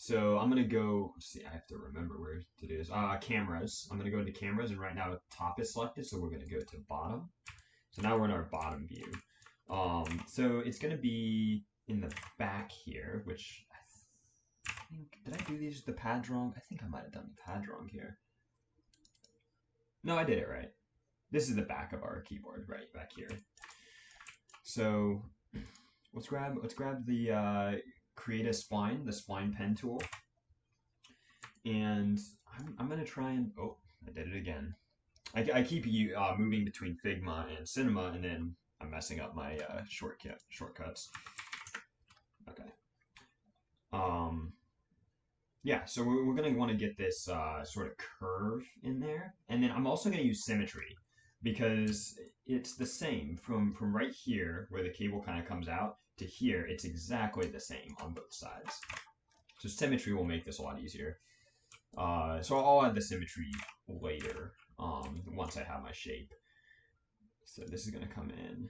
So I'm going to go, let's see, I have to remember where to do this. Cameras. I'm going to go into cameras, and right now top is selected, so we're going to go to bottom. So now we're in our bottom view. So it's going to be in the back here, which I think, did I do the pads wrong? I think I might have done the pads wrong here. No, I did it right. This is the back of our keyboard, right back here. So let's grab the create a spline, the spline pen tool, and I'm gonna try and I did it again. I keep moving between Figma and Cinema, and then I'm messing up my shortcuts. Okay. Yeah, so we're gonna want to get this sort of curve in there, and then I'm also gonna use symmetry because it's the same from right here where the cable kind of comes out to here. It's exactly the same on both sides. So symmetry will make this a lot easier. So I'll add the symmetry later once I have my shape. So this is gonna come in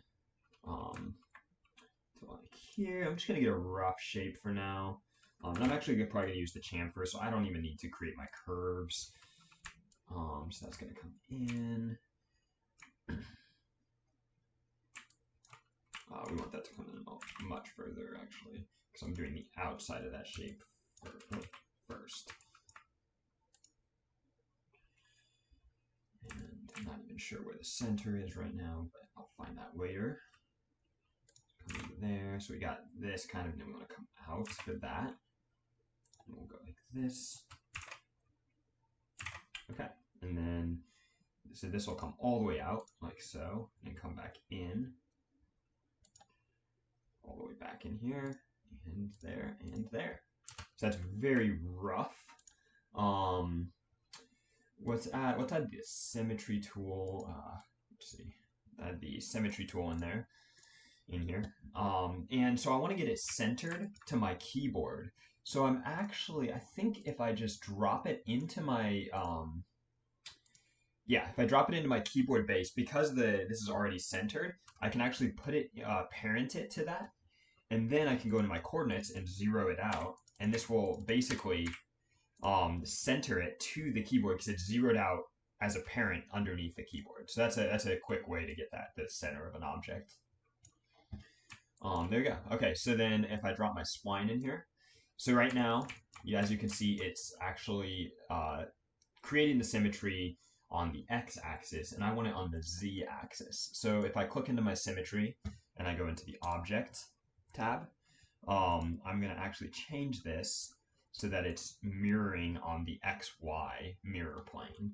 to like here. I'm just gonna get a rough shape for now. And I'm actually probably going to use the chamfer, so I don't even need to create my curves. So that's going to come in. We want that to come in much further, actually, because I'm doing the outside of that shape first. I'm not even sure where the center is right now, but I'll find that later. Come over there. So we got this kind of, and then we want to come out for that. And we'll go like this. Okay. And then, so this will come all the way out, like so, and come back in. All the way back in here, and there, and there. So that's very rough. Let's add the Symmetry Tool. Let's see, add the Symmetry Tool in here. And so I want to get it centered to my keyboard. So I think if I just drop it into my, if I drop it into my keyboard base, because this is already centered, I can actually put it, parent it to that, and then I can go into my coordinates and zero it out, and this will basically center it to the keyboard because it's zeroed out as a parent underneath the keyboard. So that's a quick way to get the center of an object. There you go. Okay, so then if I drop my spline in here, so right now, as you can see, it's actually creating the symmetry on the x-axis, and I want it on the z-axis. So if I click into my symmetry and I go into the object tab, I'm going to actually change this so that it's mirroring on the XY mirror plane.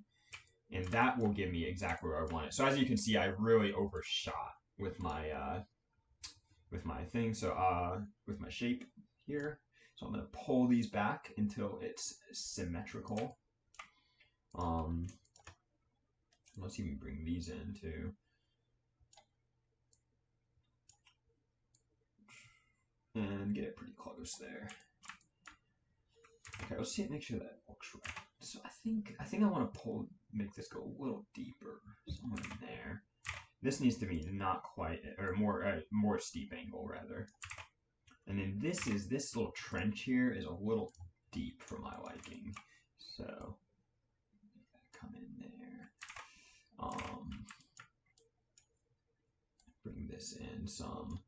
And that will give me exactly where I want it. So as you can see, I really overshot with my thing. So with my shape here. So I'm going to pull these back until it's symmetrical. Let's even bring these in too. And get it pretty close there. Okay, let's see it, make sure that looks right. So I think I want to make this go a little deeper, somewhere in there. This needs to be not quite, or more steep angle rather. And then this little trench here is a little deep for my liking. So come in there. Bring this in some.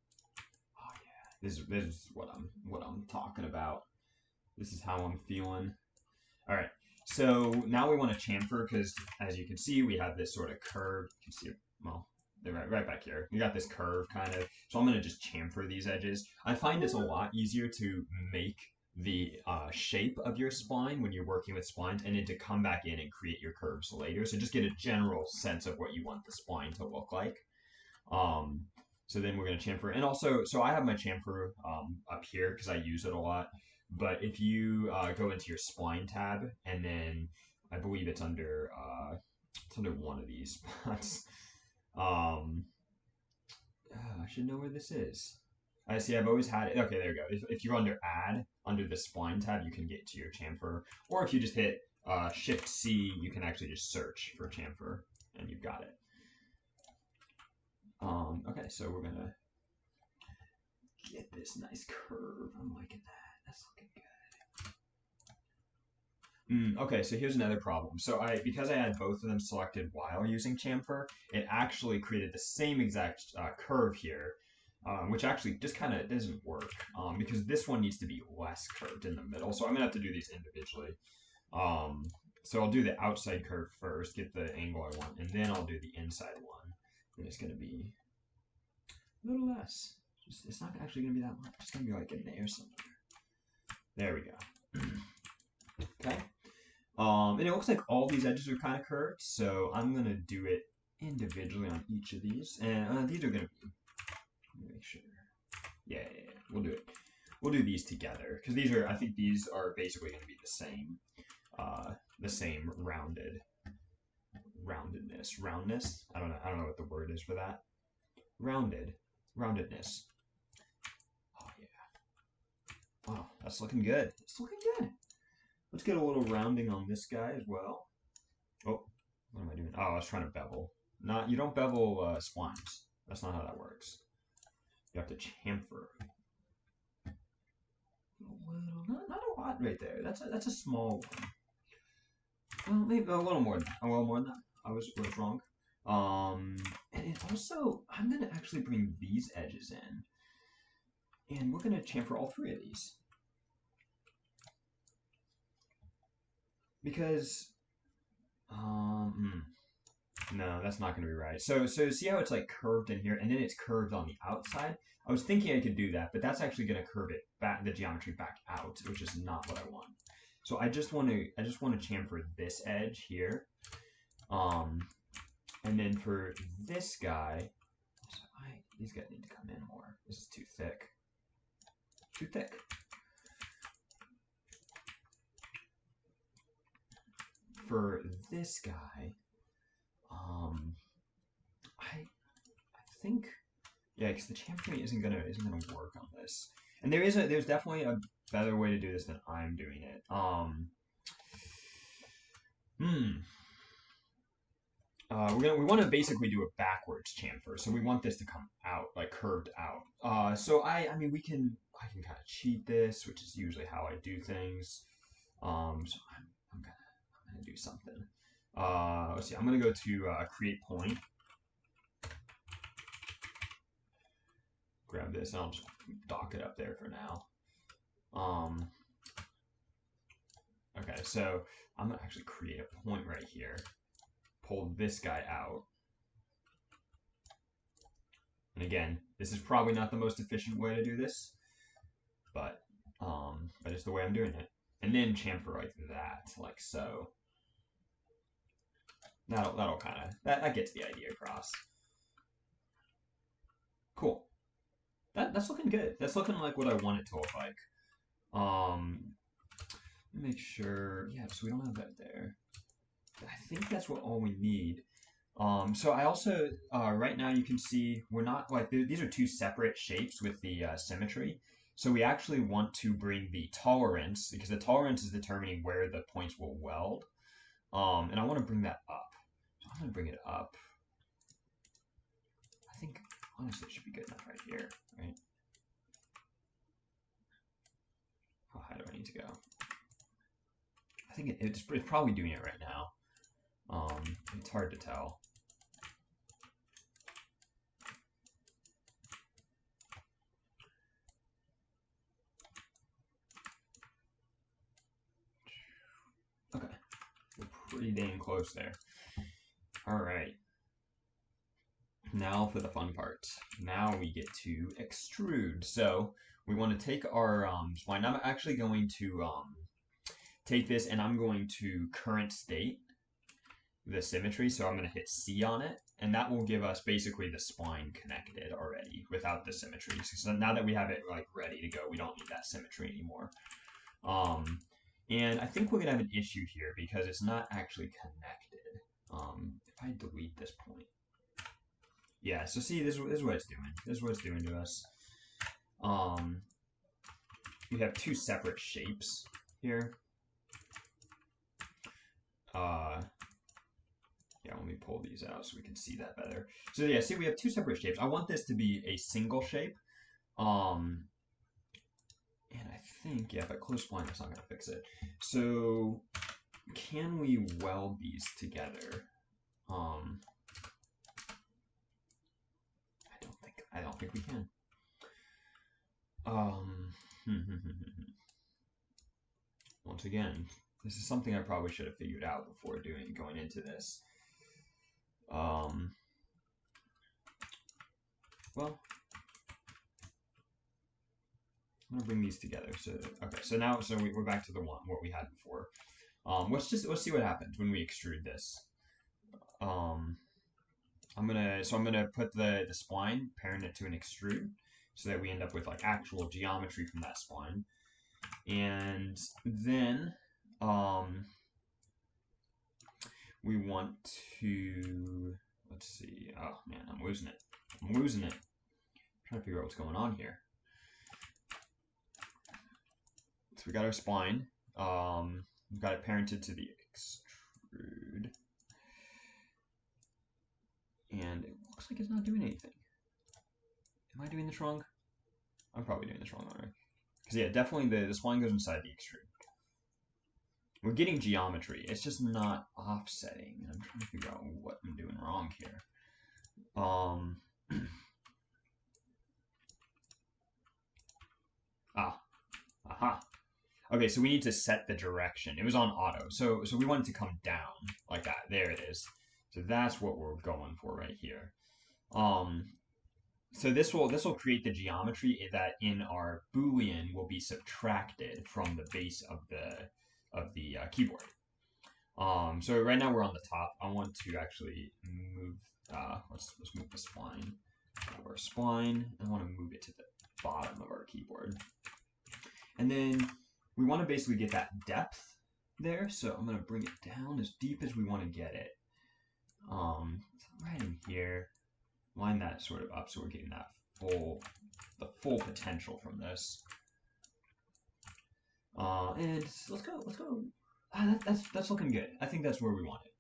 Oh yeah, this is what I'm talking about. This is how I'm feeling. All right, so now we want to chamfer because, as you can see, we have this sort of curve. You can see it, well, they're right back here. We got this curve kind of. So I'm going to just chamfer these edges. I find it's a lot easier to make the shape of your spline when you're working with splines, and then to come back in and create your curves later. So just get a general sense of what you want the spline to look like. So then we're going to chamfer. And also, so I have my chamfer up here because I use it a lot. But if you go into your spline tab, and then I believe it's under one of these spots. I should know where this is. I see. I've always had it. Okay, there you go. If you're under Add, under the Spline tab, you can get to your chamfer. Or if you just hit Shift C, you can actually just search for chamfer, and you've got it. Okay, so we're gonna get this nice curve. I'm liking that. That's looking good. Okay, so here's another problem. So because I had both of them selected while using chamfer, it actually created the same exact curve here. Which actually just kind of doesn't work because this one needs to be less curved in the middle. So I'm going to have to do these individually. So I'll do the outside curve first, get the angle I want, and then I'll do the inside one. And it's going to be a little less. It's not actually going to be that much. It's going to be like in there somewhere. There we go. Okay. And it looks like all these edges are kind of curved. So I'm going to do it individually on each of these. And these are going to be... Make sure. Yeah, we'll do it. We'll do these together because I think these are basically going to be the same roundness. I don't know what the word is for that. Roundedness. Oh yeah. Wow, that's looking good. It's looking good. Let's get a little rounding on this guy as well. Oh, what am I doing? Oh, I was trying to bevel. You don't bevel splines. That's not how that works. You have to chamfer. Not a lot right there. That's a small one. Well, maybe a little more than that. I was wrong. And it also, I'm gonna actually bring these edges in, and we're gonna chamfer all three of these because No, that's not going to be right. So see how it's like curved in here, and then it's curved on the outside? I was thinking I could do that, but that's actually going to curve it back, the geometry back out, which is not what I want. So I just want to chamfer this edge here, and then for this guy, these guys need to come in more. This is too thick. Too thick. For this guy, I think, yeah, because the chamfering isn't gonna work on this. And there's definitely a better way to do this than I'm doing it. We want to basically do a backwards chamfer, so we want this to come out like curved out. So I mean I can kind of cheat this, which is usually how I do things. So I'm gonna do something. Let's see. I'm gonna go to create point. Grab this, and I'll just dock it up there for now. Okay, so I'm gonna actually create a point right here. Pull this guy out. And again, this is probably not the most efficient way to do this, but it's the way I'm doing it. And then chamfer like that, like so. That'll kind of that gets the idea across. Cool. That's looking good. That's looking like what I want it to look like. Make sure, yeah, so we don't have that there. I think that's all we need. So I also, right now you can see we're not, like, these are two separate shapes with the symmetry. So we actually want to bring the tolerance, because the tolerance is determining where the points will weld. And I want to bring that up. So I'm going to bring it up. I think, honestly, it should be good enough right here, right? How high do I need to go? I think it's probably doing it right now. It's hard to tell. Okay, we're pretty dang close there. All right. Now for the fun part. Now we get to extrude. So we want to take our spline. I'm actually going to take this and I'm going to current state the symmetry. So I'm going to hit C on it, and that will give us basically the spline connected already without the symmetry. So now that we have it like ready to go, we don't need that symmetry anymore. And I think we're going to have an issue here because it's not actually connected. If I delete this point. Yeah, so see, this is what it's doing. This is what it's doing to us. We have two separate shapes here. Yeah, let me pull these out so we can see that better. So yeah, see, we have two separate shapes. I want this to be a single shape. And I think, yeah, if I close spline, that's not going to fix it. So can we weld these together? I don't think we can. Once again, this is something I probably should have figured out before going into this. Well, I'm gonna bring these together. So okay, so now we're back to what we had before. Let's see what happens when we extrude this. I'm gonna put the spline, parent it to an extrude, so that we end up with like actual geometry from that spline. And then we want to, let's see, oh man, I'm losing it. I'm trying to figure out what's going on here. So we got our spline. We've got it parented to the extrude. And it looks like it's not doing anything. Am I doing this wrong? I'm probably doing this wrong already. Because yeah, definitely the spline goes inside the extrude. We're getting geometry. It's just not offsetting. I'm trying to figure out what I'm doing wrong here. Aha. Okay, so we need to set the direction. It was on auto. So we want it to come down like that. There it is. So that's what we're going for right here. So this will create the geometry that in our Boolean will be subtracted from the base of the keyboard. So right now we're on the top. I want to actually move. Let's move the spline of our spline. I want to move it to the bottom of our keyboard, and then we want to basically get that depth there. So I'm going to bring it down as deep as we want to get it. Right in here. Line that sort of up so we're getting that the full potential from this. And let's go. That's looking good. I think that's where we want it.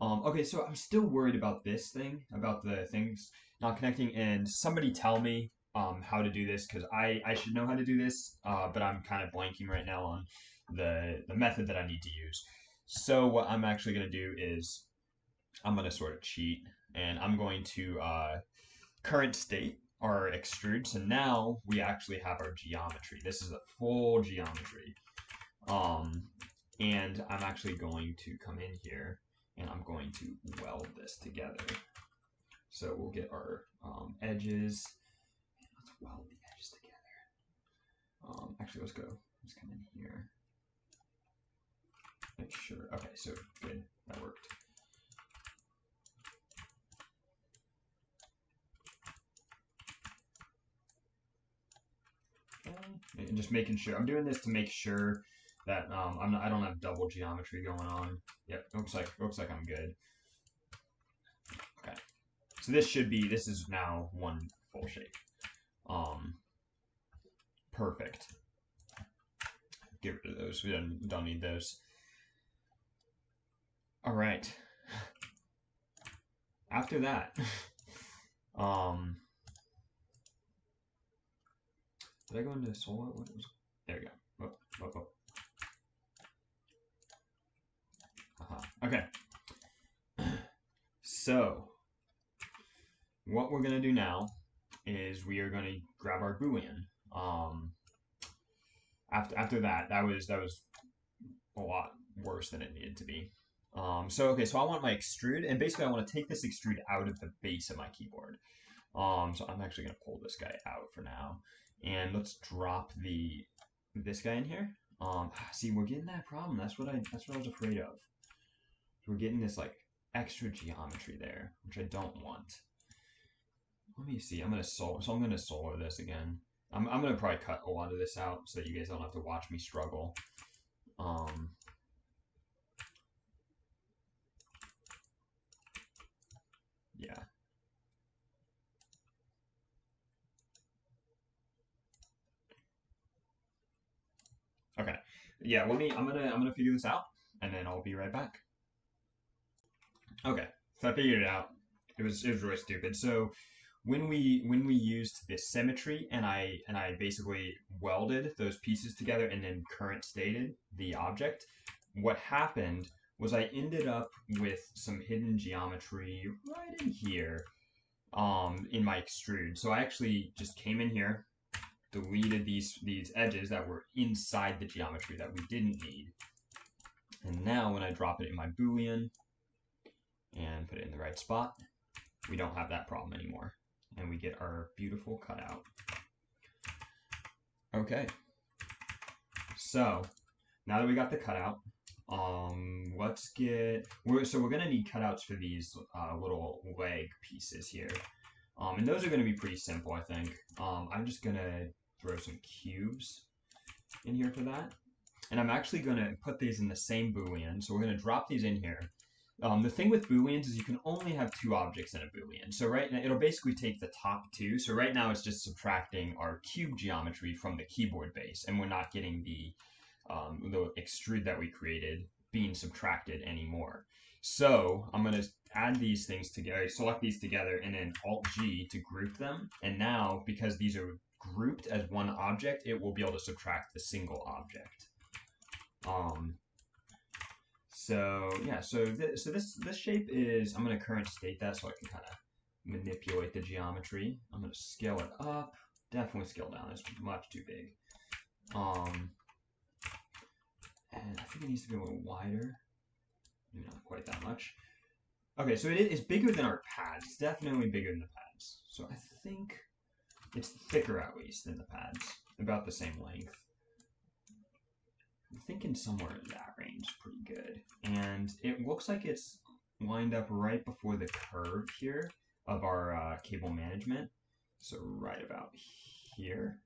Okay, so I'm still worried about this thing, about the things not connecting, and somebody tell me how to do this, because I should know how to do this, but I'm kind of blanking right now on the method that I need to use. So what I'm actually going to do is I'm going to sort of cheat, and I'm going to current state our extrude. So now we actually have our geometry. This is a full geometry. And I'm actually going to come in here and I'm going to weld this together. So we'll get our edges. Let's weld the edges together. Actually, let's come in here. Make sure. Okay, so good. That worked. And just making sure. I'm doing this to make sure that I don't have double geometry going on. Yep, looks like I'm good. Okay, so this is now one full shape. Perfect. Get rid of those. We don't need those. All right. After that, did I go into solo? What was? There we go. Oh. Okay. So, what we're gonna do now is we are gonna grab our Boolean. After that was a lot worse than it needed to be. So I want my extrude, and basically I want to take this extrude out of the base of my keyboard. So I'm actually gonna pull this guy out for now, and let's drop this guy in here. See, we're getting that problem. That's what I was afraid of. We're getting this like extra geometry there, which I don't want. Let me see. I'm gonna solo this again. I'm gonna probably cut a lot of this out so that you guys don't have to watch me struggle. Yeah. Okay. Yeah. I'm gonna figure this out, and then I'll be right back. Okay. So I figured it out. It was really stupid. So when we used this symmetry and I basically welded those pieces together and then current stated the object, what happened was I ended up with some hidden geometry right in here in my extrude. So I actually just came in here, deleted these edges that were inside the geometry that we didn't need. And now when I drop it in my Boolean and put it in the right spot, we don't have that problem anymore. And we get our beautiful cutout. Okay. So now that we got the cutout, we're gonna need cutouts for these little leg pieces here. And those are gonna be pretty simple, I think. I'm just gonna throw some cubes in here for that. And I'm actually gonna put these in the same Boolean. So we're gonna drop these in here. The thing with Booleans is you can only have two objects in a Boolean. So right now, it'll basically take the top two. So right now it's just subtracting our cube geometry from the keyboard base, and we're not getting the extrude that we created being subtracted anymore. So I'm going to add these things together, select these together, and then Alt-G to group them. And now, because these are grouped as one object, it will be able to subtract the single object. So this shape is, I'm going to current state that so I can kind of manipulate the geometry. I'm going to scale it up, definitely scale down, it's much too big. And I think it needs to be a little wider, maybe not quite that much. Okay, so it's bigger than our pads. It's definitely bigger than the pads. So I think it's thicker at least than the pads. About the same length. I'm thinking somewhere in that range is pretty good. And it looks like it's lined up right before the curve here of our cable management. So right about here.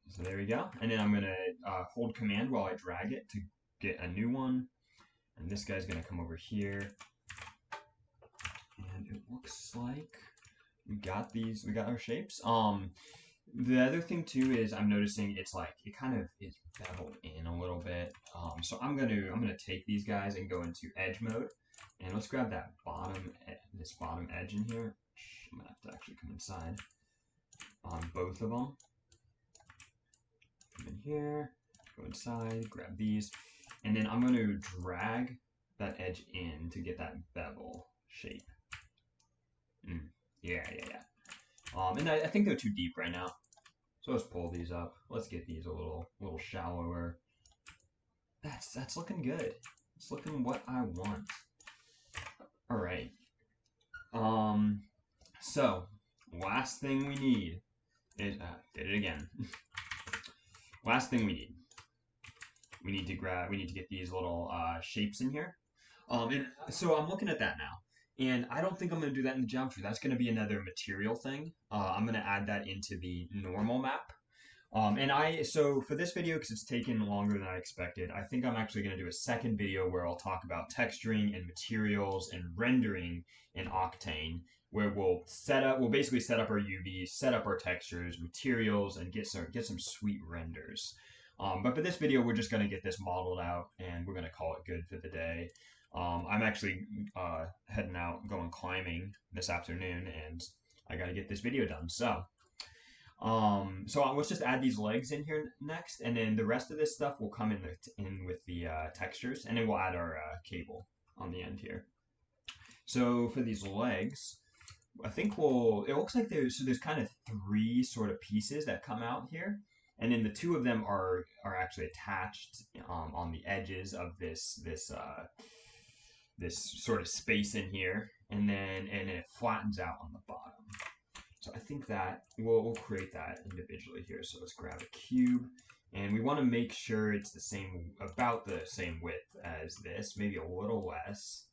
So there we go. And then I'm going to hold command while I drag it to get a new one. And this guy's going to come over here. And it looks like we got our shapes. The other thing too is I'm noticing it's like it kind of is beveled in a little bit. So I'm gonna take these guys and go into edge mode, and let's grab that this bottom edge in here. I'm gonna have to actually come inside on both of them. Come in here, go inside, grab these, and then I'm gonna drag that edge in to get that bevel shape. Yeah. And I think they're too deep right now. So let's pull these up. Let's get these a little shallower. That's looking good. It's looking what I want. All right. So last thing we need is did it again. Last thing we need. We need to get these little shapes in here. And so I'm looking at that now. And I don't think I'm going to do that in the geometry. That's going to be another material thing. I'm going to add that into the normal map. So for this video, because it's taken longer than I expected, I think I'm actually going to do a second video where I'll talk about texturing and materials and rendering in Octane, where we'll basically set up our UVs, set up our textures, materials, and get some sweet renders. But for this video, we're just going to get this modeled out, and we're going to call it good for the day. I'm actually heading out, going climbing this afternoon, and I got to get this video done. So let's just add these legs in here next, and then the rest of this stuff will come in with the textures, and then we'll add our cable on the end here. So for these legs, I think it looks like there's kind of three sort of pieces that come out here. And then the two of them are actually attached on the edges of this sort of space in here, and then it flattens out on the bottom. So I think that we'll create that individually here. So let's grab a cube, and we want to make sure it's about the same width as this, maybe a little less.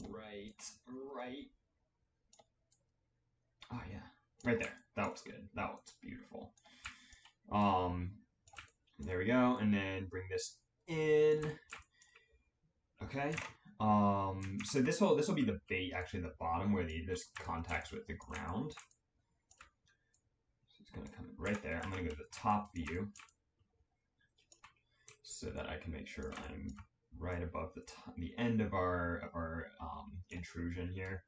Right. Oh yeah, right there. That looks good. That looks beautiful. There we go, and then bring this in. Okay. So this will be the bait, actually, the bottom where this contacts with the ground. So it's going to come right there. I'm going to go to the top view so that I can make sure I'm right above the end of our intrusion here.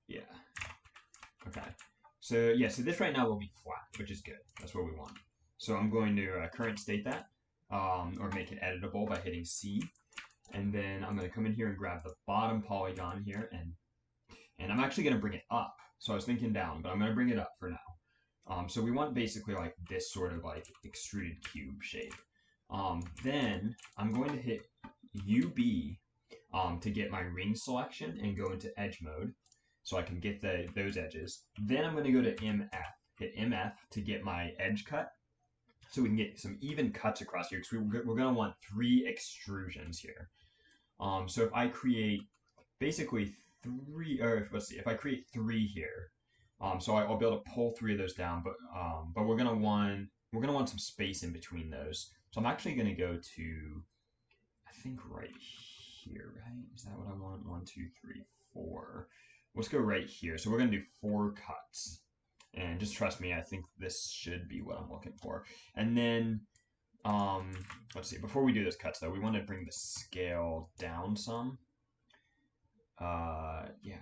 Yeah. Okay. So yeah, so this right now will be flat, which is good. That's what we want. So I'm going to current state that, or make it editable by hitting C. And then I'm going to come in here and grab the bottom polygon here, and I'm actually going to bring it up. So I was thinking down, but I'm going to bring it up for now. So we want basically like this sort of like extruded cube shape. Then I'm going to hit UB to get my ring selection and go into edge mode so I can get those edges. Then I'm going to go to MF, hit MF to get my edge cut, so we can get some even cuts across here, because we're going to want 3 extrusions here. So if I create basically 3, or let's see, if I create 3 here, so I'll be able to pull 3 of those down, but we're gonna want some space in between those. So I'm actually gonna go to, I think right here, right? Is that what I want? 1, 2, 3, 4. Let's go right here. So we're gonna do 4 cuts, and just trust me, I think this should be what I'm looking for. And then let's see, before we do those cuts though, we want to bring the scale down some. Yeah,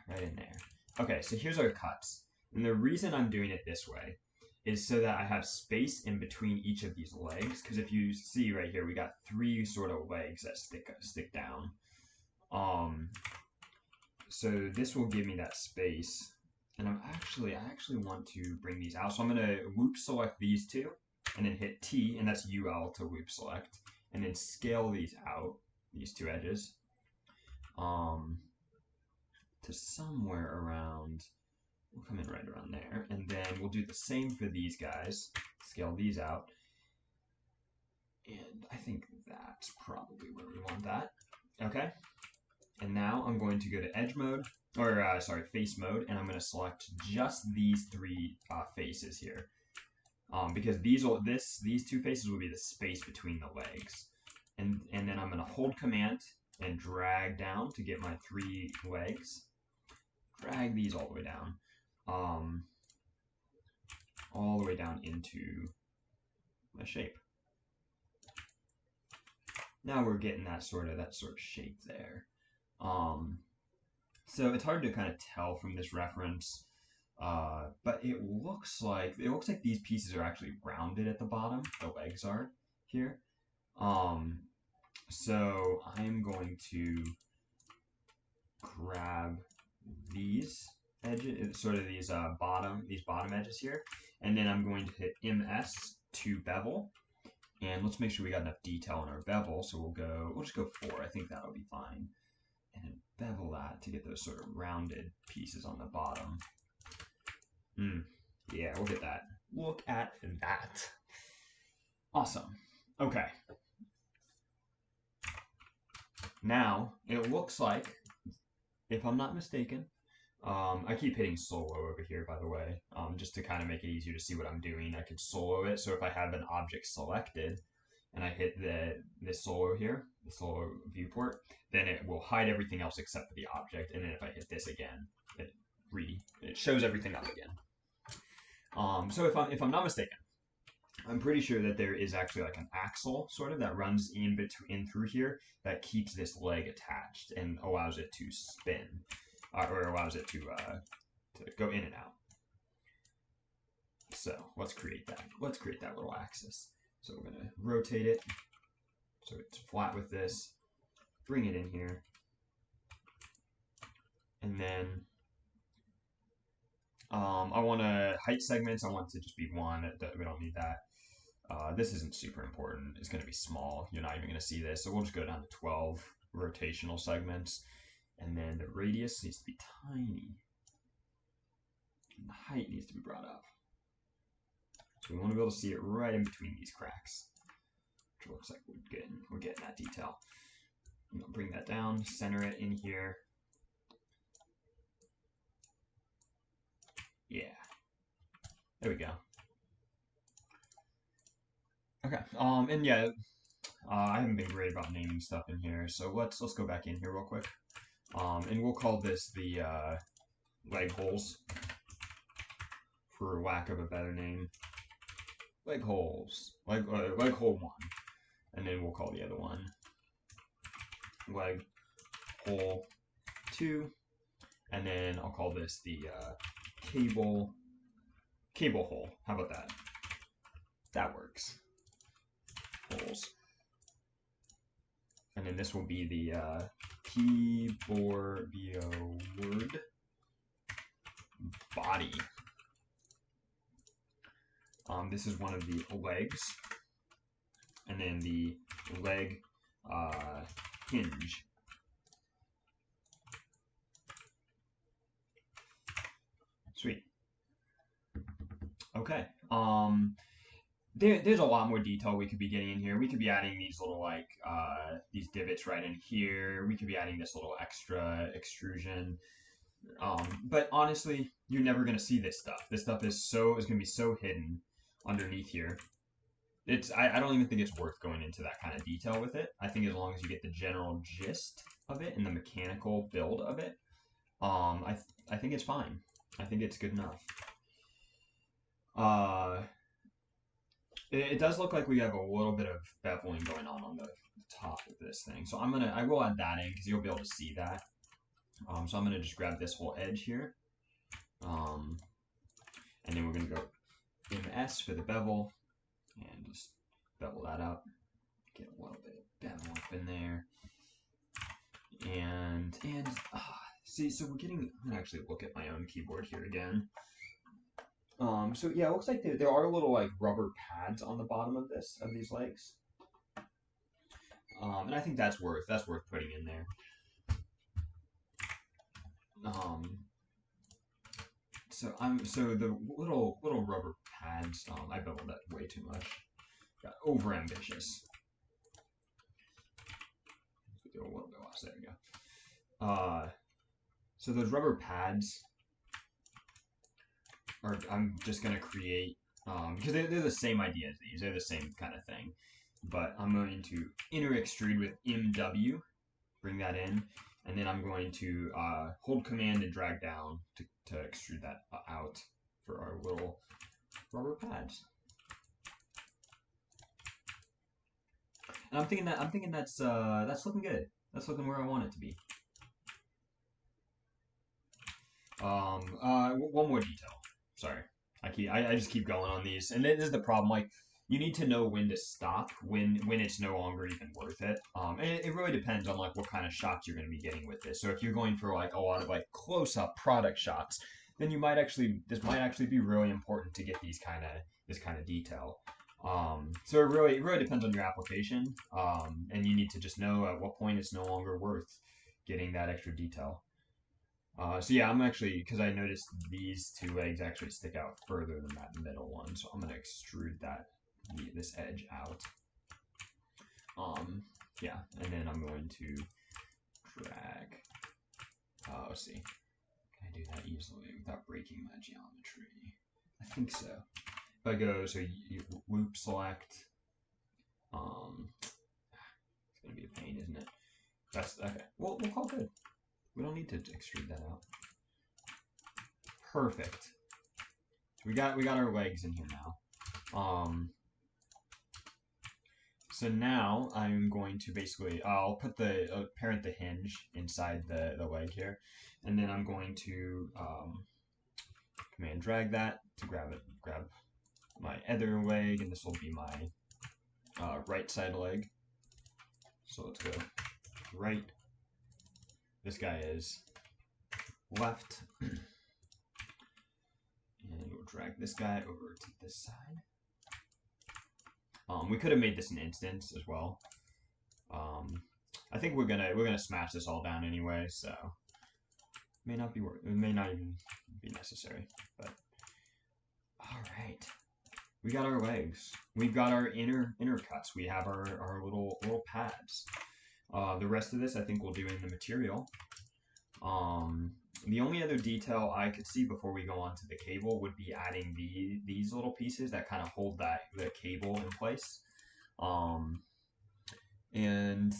right in there. Okay, so here's our cuts. And the reason I'm doing it this way is so that I have space in between each of these legs, because if you see right here, we got 3 sort of legs that stick down. So this will give me that space. And I actually want to bring these out. So I'm going to loop select these 2, and then hit T, and that's UL to loop select. and then scale these out, these two edges, to somewhere around, we'll come in right around there, and then we'll do the same for these guys, scale these out, and I think that's probably where we want that. Okay, and now I'm going to go to edge mode, or sorry, face mode, and I'm going to select just these three faces here, because these two faces will be the space between the legs, and then I'm going to hold Command and drag down to get my three legs. Drag these all the way down, all the way down into my shape. Now we're getting that sort of shape there. So it's hard to kind of tell from this reference, but it looks like these pieces are actually rounded at the bottom. The legs are here. So I'm going to grab these edges, sort of these bottom edges here, and then I'm going to hit MS to bevel. And let's make sure we got enough detail in our bevel, so we'll just go 4. I think that'll be fine. And then bevel that to get those sort of rounded pieces on the bottom. Yeah, we'll get that. Look at that. Awesome. Okay. Now, it looks like, if I'm not mistaken, I keep hitting solo over here, by the way, just to kind of make it easier to see what I'm doing. I could solo it, so if I have an object selected and I hit this solo here, the solo viewport, then it will hide everything else except for the object, and then if I hit this again, it shows everything up again. So if I'm not mistaken, I'm pretty sure that there is actually like an axle sort of that runs in through here that keeps this leg attached and allows it to spin, or allows it to go in and out. So let's create that. Let's create that little axis. So we're going to rotate it so it's flat with this. Bring it in here, and then I want to height segments. I want it to just be 1. We don't need that. This isn't super important. It's going to be small. You're not even going to see this. So we'll just go down to 12 rotational segments. And then the radius needs to be tiny. And the height needs to be brought up. So we want to be able to see it right in between these cracks. Which looks like we're getting that detail. I'm going to bring that down, center it in here. Yeah. There we go. Okay, and yeah, I haven't been great about naming stuff in here, so let's go back in here real quick, and we'll call this the leg holes, for lack of a better name. Leg holes, leg hole 1, and then we'll call the other one leg hole 2, and then I'll call this the cable hole. How about that? That works. Holes. And then this will be the keyboard word body. This is one of the legs, and then the leg hinge. Sweet. Okay. There's a lot more detail we could be getting in here. We could be adding these little these divots right in here. We could be adding this little extra extrusion. But honestly, you're never gonna see this stuff. This stuff is gonna be so hidden underneath here. I don't even think it's worth going into that kind of detail with it. I think as long as you get the general gist of it and the mechanical build of it, I think it's fine. I think it's good enough. It does look like we have a little bit of beveling going on the top of this thing. So I will add that in because you'll be able to see that. So I'm gonna just grab this whole edge here. And then we're gonna go MS for the bevel and just bevel that out. Get a little bit of bevel up in there. And see, so I'm gonna actually look at my own keyboard here again. So yeah, it looks like there are little like rubber pads on the bottom of these legs. and I think that's worth putting in there. So the little rubber pads, I beveled that way too much. Got over ambitious. Do a little bit less. There we go. So those rubber pads are, I'm just gonna create, because they're the same idea as these. They're the same kind of thing. But I'm going to inner extrude with MW, bring that in, and then I'm going to hold command and drag down to extrude that out for our little rubber pads. And I'm thinking that's looking good. That's looking where I want it to be. One more detail. Sorry, I just keep going on these, and this is the problem. Like, you need to know when to stop, when it's no longer even worth it. And it really depends on like what kind of shots you're going to be getting with this. So if you're going for like a lot of like close-up product shots, then this might actually be really important to get this kind of detail. So it really depends on your application, and you need to just know at what point it's no longer worth getting that extra detail. So yeah, I'm actually, because I noticed these two legs actually stick out further than that middle one, so I'm going to extrude this edge out. Yeah, and then I'm going to drag. Let's see. Can I do that easily without breaking my geometry? I think so. If I go, so you loop select. It's gonna be a pain, isn't it? That's okay. We'll call it good. We don't need to extrude that out. Perfect. So we got our legs in here now. So now I'm going to basically, I'll put parent the hinge inside the leg here, and then I'm going to command drag that to grab my other leg, and this will be my right side leg. So let's go right. This guy is left, and we'll drag this guy over to this side. We could have made this an instance as well. I think we're gonna smash this all down anyway, so it may not even be necessary. But all right, we got our legs. We've got our inner cuts. We have our little pads. The rest of this I think we'll do in the material. The only other detail I could see before we go on to the cable would be adding these little pieces that kind of hold the cable in place. And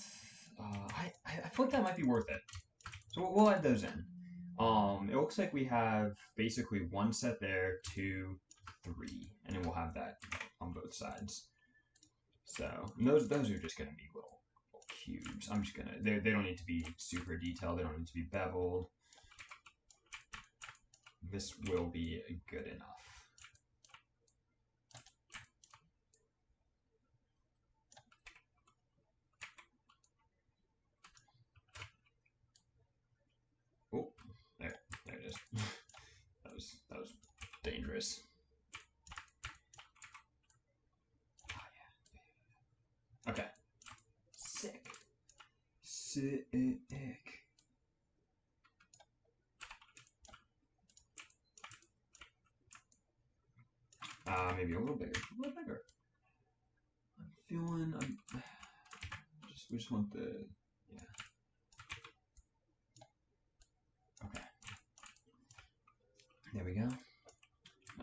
I feel like that might be worth it. So we'll add those in. It looks like we have basically one set there, 2, 3, and then we'll have that on both sides. So those are just going to be little cubes. I'm just gonna, they don't need to be super detailed. They don't need to be beveled. This will be good enough. Oh, there it is. that was dangerous. Oh, yeah. Okay. Sick. Maybe a little bigger. I'm feeling. We just want the. Yeah. Okay. There we go.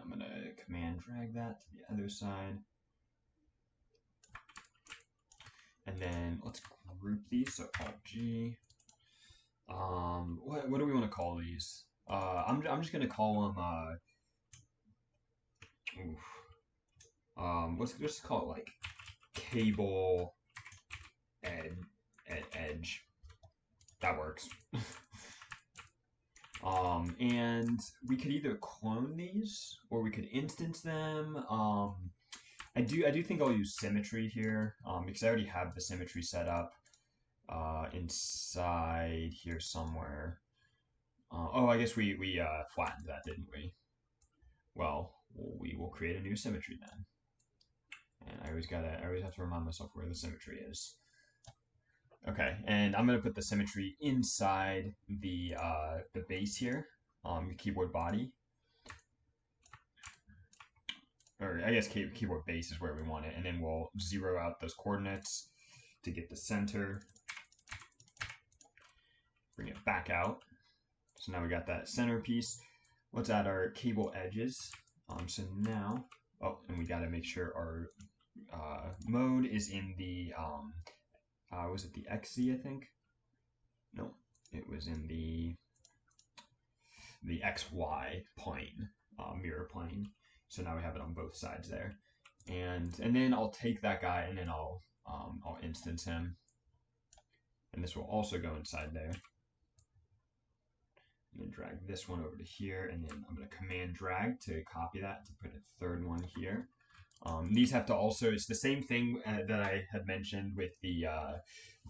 I'm gonna command drag that to the other side. And then let's group these. So Alt G. What do we want to call these? I'm just gonna call them. Let's just call it like cable edge. That works. And we could either clone these or we could instance them. I do think I'll use symmetry here, because I already have the symmetry set up inside here somewhere. Oh, I guess we flattened that, didn't we? Well, we will create a new symmetry then. And I always have to remind myself where the symmetry is. Okay, and I'm gonna put the symmetry inside the base here, the keyboard body, or I guess keyboard base is where we want it, and then we'll zero out those coordinates to get the center. Bring it back out. So now we got that center piece. Let's add our cable edges. So now, oh, and we got to make sure our mode is in the was it the XZ, I think? No, it was in the XY plane, mirror plane. So now we have it on both sides there. And then I'll take that guy and then I'll instance him. And this will also go inside there. And then drag this one over to here, and then I'm going to command drag to copy that to put a third one here. These have to also, it's the same thing that I had mentioned with the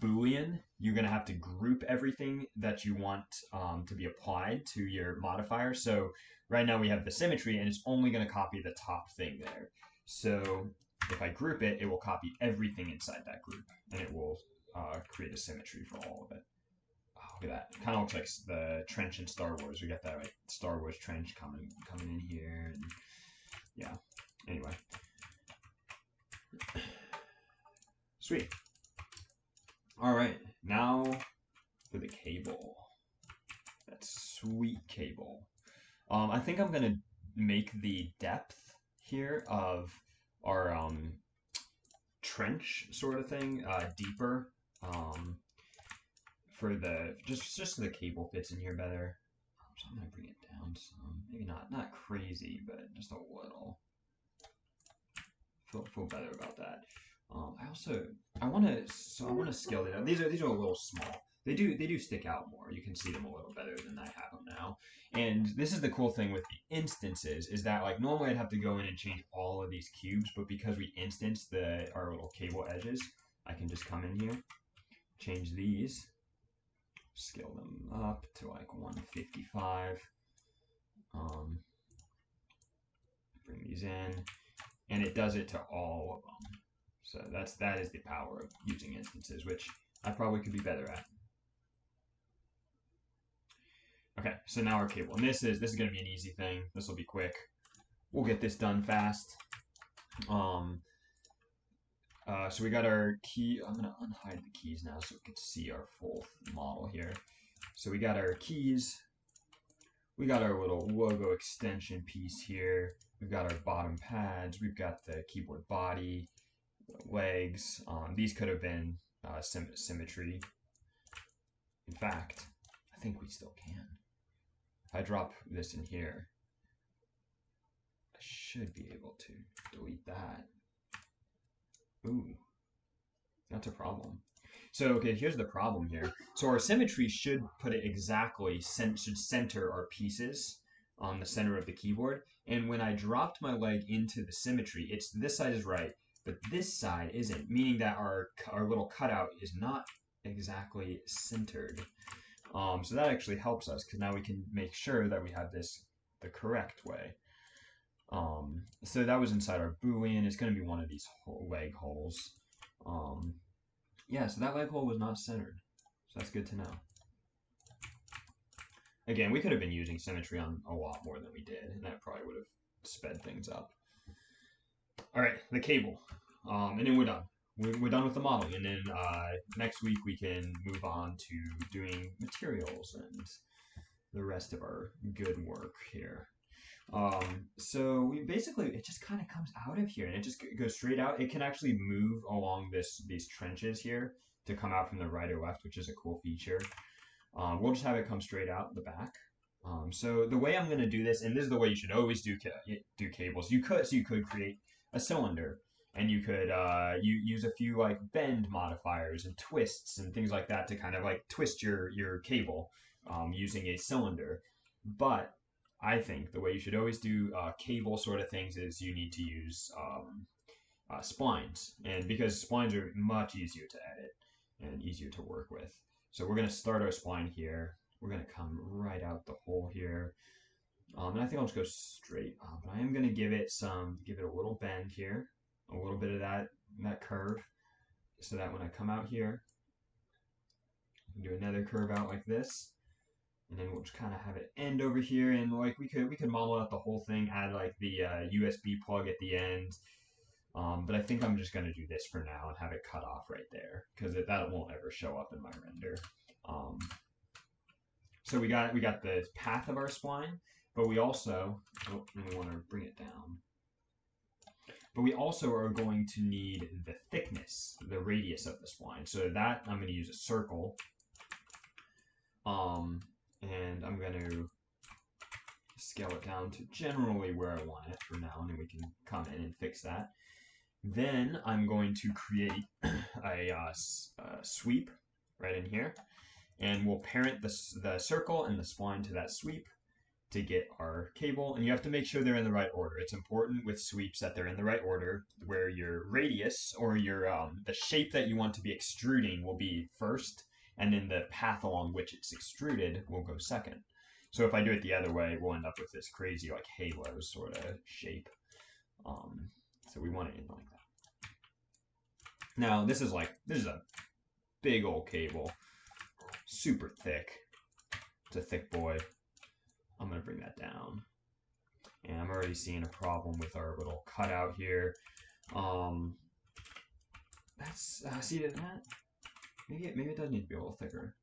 Boolean. You're going to have to group everything that you want to be applied to your modifier. So right now we have the symmetry, and it's only going to copy the top thing there. So if I group it, it will copy everything inside that group, and it will create a symmetry for all of it. Oh, look at that. It kind of looks like the trench in Star Wars. We got that like Star Wars trench coming in here. And yeah. Anyway. Sweet. All right. Now for the cable. That sweet cable. I think I'm gonna make the depth here of our trench sort of thing deeper. For the just so the cable fits in here better. So I'm gonna bring it down some, maybe not crazy, but just a little. Feel better about that. I want to scale it up. These are a little small. They do stick out more. You can see them a little better than I have them now. And this is the cool thing with the instances is that like normally I'd have to go in and change all of these cubes, but because we instanced our little cable edges, I can just come in here, change these. Scale them up to like 155. Bring these in, and it does it to all of them. So that is the power of using instances, which I probably could be better at. Okay, so now our cable, and this is going to be an easy thing. This will be quick. We'll get this done fast. So we got our key. I'm going to unhide the keys now so we can see our full model here. So we got our keys. We got our little logo extension piece here. We've got our bottom pads. We've got the keyboard body, the legs. These could have been symmetry. In fact, I think we still can. If I drop this in here, I should be able to delete that. Ooh, that's a problem. So, okay, here's the problem here. So our symmetry should put it exactly, should center our pieces on the center of the keyboard. And when I dropped my leg into the symmetry, it's this side is right, but this side isn't, meaning that our little cutout is not exactly centered. So that actually helps us because now we can make sure that we have this the correct way. So that was inside our Boolean. It's going to be one of these leg holes. Yeah, so that leg hole was not centered. So that's good to know. Again, we could have been using symmetry on a lot more than we did, and that probably would have sped things up. All right, the cable. And then we're done. We're done with the modeling. And then next week we can move on to doing materials and the rest of our good work here. So we basically, it just kind of comes out of here and it just goes straight out. It can actually move along these trenches here to come out from the right or left, which is a cool feature. We'll just have it come straight out the back. So the way I'm going to do this, and this is the way you should always do cables. You could create a cylinder, and you could use a few like bend modifiers and twists and things like that to kind of like twist your cable using a cylinder. But I think the way you should always do cable sort of things is you need to use splines, and because splines are much easier to edit and easier to work with. So we're going to start our spline here. We're going to come right out the hole here. And I think I'll just go straight up. But I am going to give it a little bend here, a little bit of that curve, so that when I come out here, do another curve out like this, and then we'll just kind of have it end over here. And like we could model out the whole thing, add like the USB plug at the end. But I think I'm just going to do this for now and have it cut off right there, because that won't ever show up in my render. So we got the path of our spline, but we also, we want to bring it down. But we also are going to need the thickness, the radius of the spline. So that I'm going to use a circle. And I'm going to scale it down to generally where I want it for now, and then we can come in and fix that. Then I'm going to create a sweep right in here, and we'll parent the circle and the spline to that sweep to get our cable. And you have to make sure they're in the right order. It's important with sweeps that they're in the right order, where your radius or your the shape that you want to be extruding will be first, and then the path along which it's extruded will go second. So if I do it the other way, we'll end up with this crazy like halo sort of shape. So we want it in like that. Now this is a big old cable, super thick. It's a thick boy. I'm gonna bring that down, and I'm already seeing a problem with our little cutout here. That's see that maybe it does need to be a little thicker.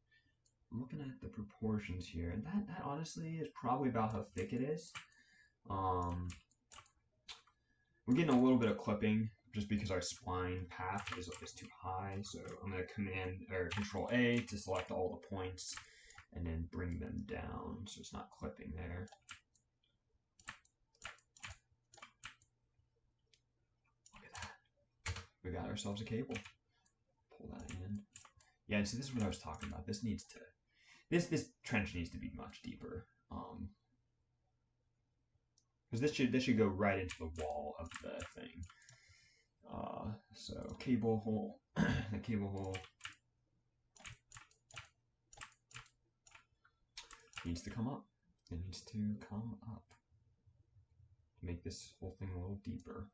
I'm looking at the proportions here, and that honestly is probably about how thick it is. We're getting a little bit of clipping just because our spline path is too high. So I'm going to Control A to select all the points and then bring them down so it's not clipping there. Look at that. We got ourselves a cable. Pull that in. Yeah, and so this is what I was talking about. This trench needs to be much deeper. Because this should go right into the wall of the thing. So cable hole, the cable hole needs to come up. It needs to come up to make this whole thing a little deeper.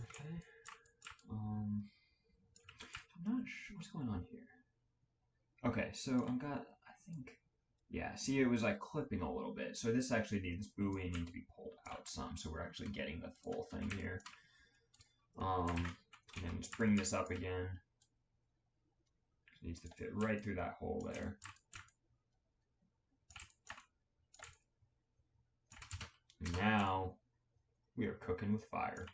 Okay. I'm not sure what's going on here. Okay, so yeah, see, it was like clipping a little bit. So this buoy needs to be pulled out some, so we're actually getting the full thing here. And then let's bring this up again. It needs to fit right through that hole there. Now we are cooking with fire.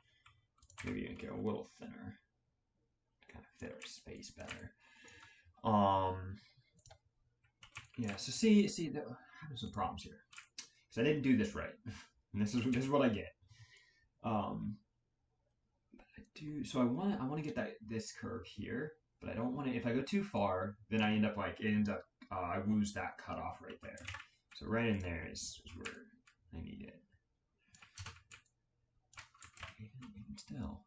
Maybe you can get a little thinner to kind of fit our space better. Yeah, so see, I have some problems here because I didn't do this right, and this is what I get. So I want to get this curve here, but I don't want to. If I go too far, then I end up I lose that cutoff right there. So right in there is where I need it. Even still.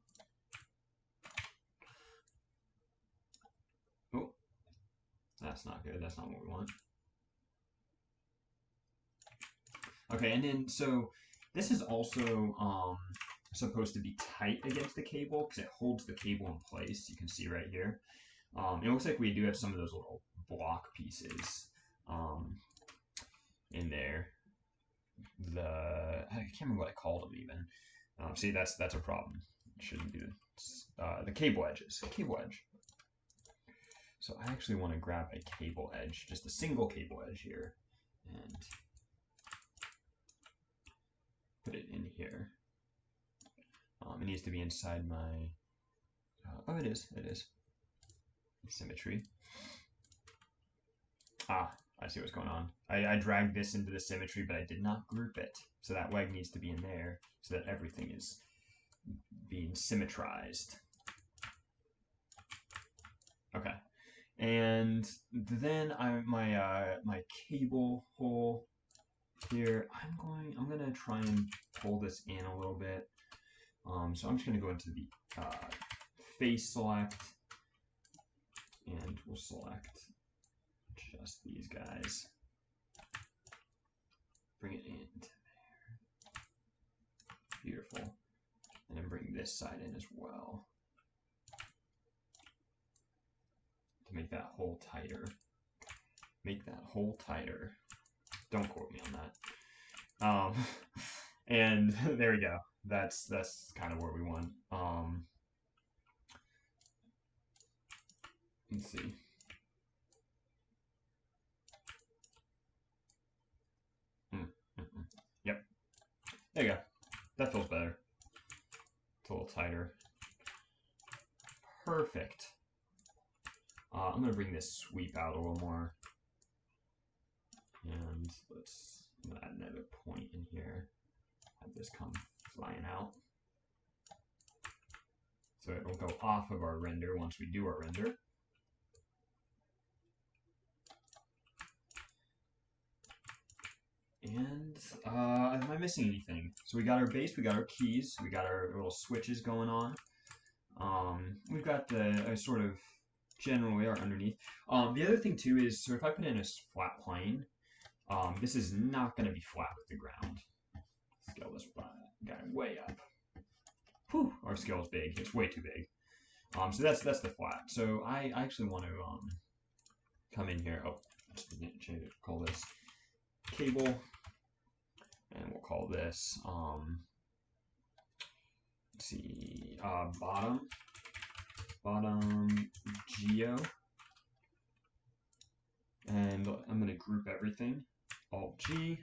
Oh, that's not good. That's not what we want. Okay, and then so this is also supposed to be tight against the cable because it holds the cable in place. You can see right here. It looks like we do have some of those little block pieces in there. I can't remember what I called them even. See, that's a problem. It shouldn't be the cable edges. Cable edge. So I actually want to grab a cable edge, just a single cable edge here, and put it in here. It needs to be inside my. Oh, it is. Symmetry. Ah, I see what's going on. I dragged this into the symmetry, but I did not group it. So that leg needs to be in there so that everything is being symmetrized. Okay. And then my cable hole here, I'm gonna try and pull this in a little bit. So I'm just gonna go into the face select, and we'll select just these guys. Bring it into there. Beautiful. And then bring this side in as well to make that hole tighter. Make that hole tighter. Don't quote me on that. And there we go. That's kind of where we want. Let's see. Yep. There you go. That feels better. It's a little tighter. Perfect. I'm going to bring this sweep out a little more. And I'm going to add another point in here. Have this come flying out. So it'll go off of our render once we do our render. And am I missing anything? So we got our base, we got our keys, we got our little switches going on. We've got the sort of general layout underneath. The other thing too is, so if I put in a flat plane, this is not going to be flat with the ground. Scale this guy way up. Whew, our scale is big. It's way too big. So that's the flat. So I actually want to come in here. Oh, just change it. Call this cable, and we'll call this let's see, bottom geo, and I'm going to group everything. Alt G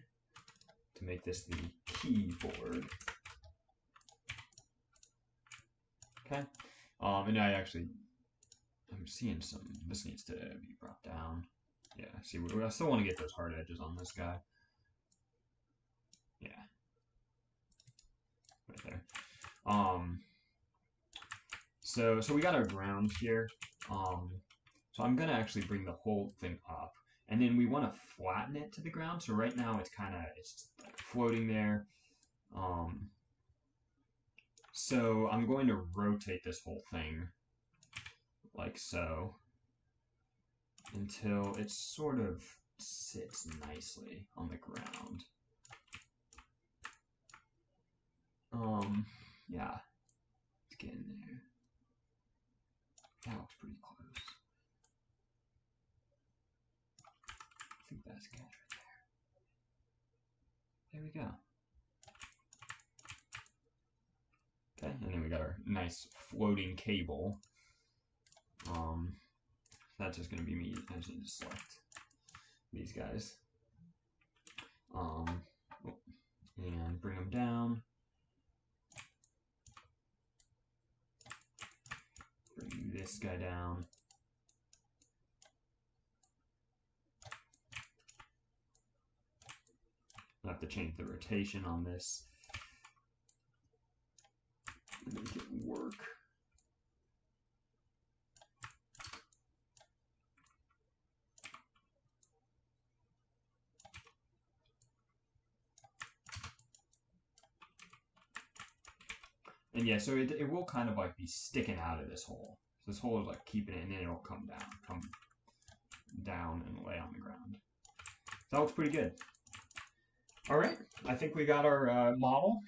to make this the keyboard. Okay, and I'm seeing this needs to be brought down. Yeah, see, I still want to get those hard edges on this guy. Yeah, right there. So we got our ground here. So I'm gonna actually bring the whole thing up, and then we want to flatten it to the ground. So right now it's just like floating there. So I'm going to rotate this whole thing like so until it sort of sits nicely on the ground. Yeah, let's get in there. That looks pretty close. I think that's good right there. There we go. Okay, and then we got our nice floating cable. That's just going to be me. I just need to select these guys. And bring them down. Bring this guy down. I'll have to change the rotation on this. Make it work. And yeah, so it will kind of like be sticking out of this hole. So this hole is like keeping it, and then it'll come down and lay on the ground. So that looks pretty good. All right, I think we got our model.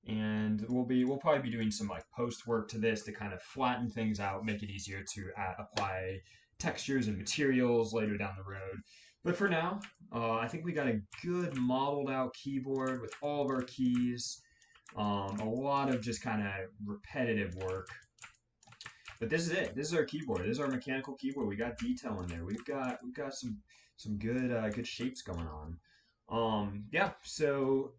And we'll probably be doing some like post work to this to kind of flatten things out, make it easier to apply textures and materials later down the road. But for now, I think we got a good modeled out keyboard with all of our keys. A lot of just kind of repetitive work. But this is it. This is our keyboard. This is our mechanical keyboard. We got detail in there. We've got some good shapes going on. Yeah, so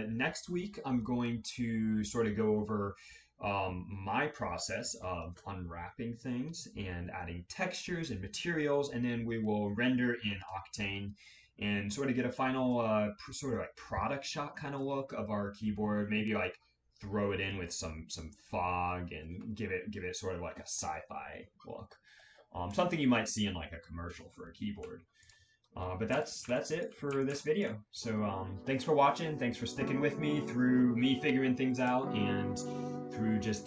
next week I'm going to sort of go over my process of unwrapping things and adding textures and materials, and then we will render in Octane and sort of get a final sort of like product shot kind of look of our keyboard, maybe like throw it in with some fog and give it sort of like a sci-fi look. Something you might see in like a commercial for a keyboard. But that's it for this video. So thanks for watching. Thanks for sticking with me through me figuring things out and through just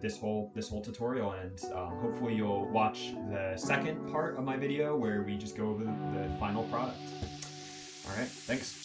this whole tutorial. And hopefully you'll watch the second part of my video where we just go over the final product. All right, thanks.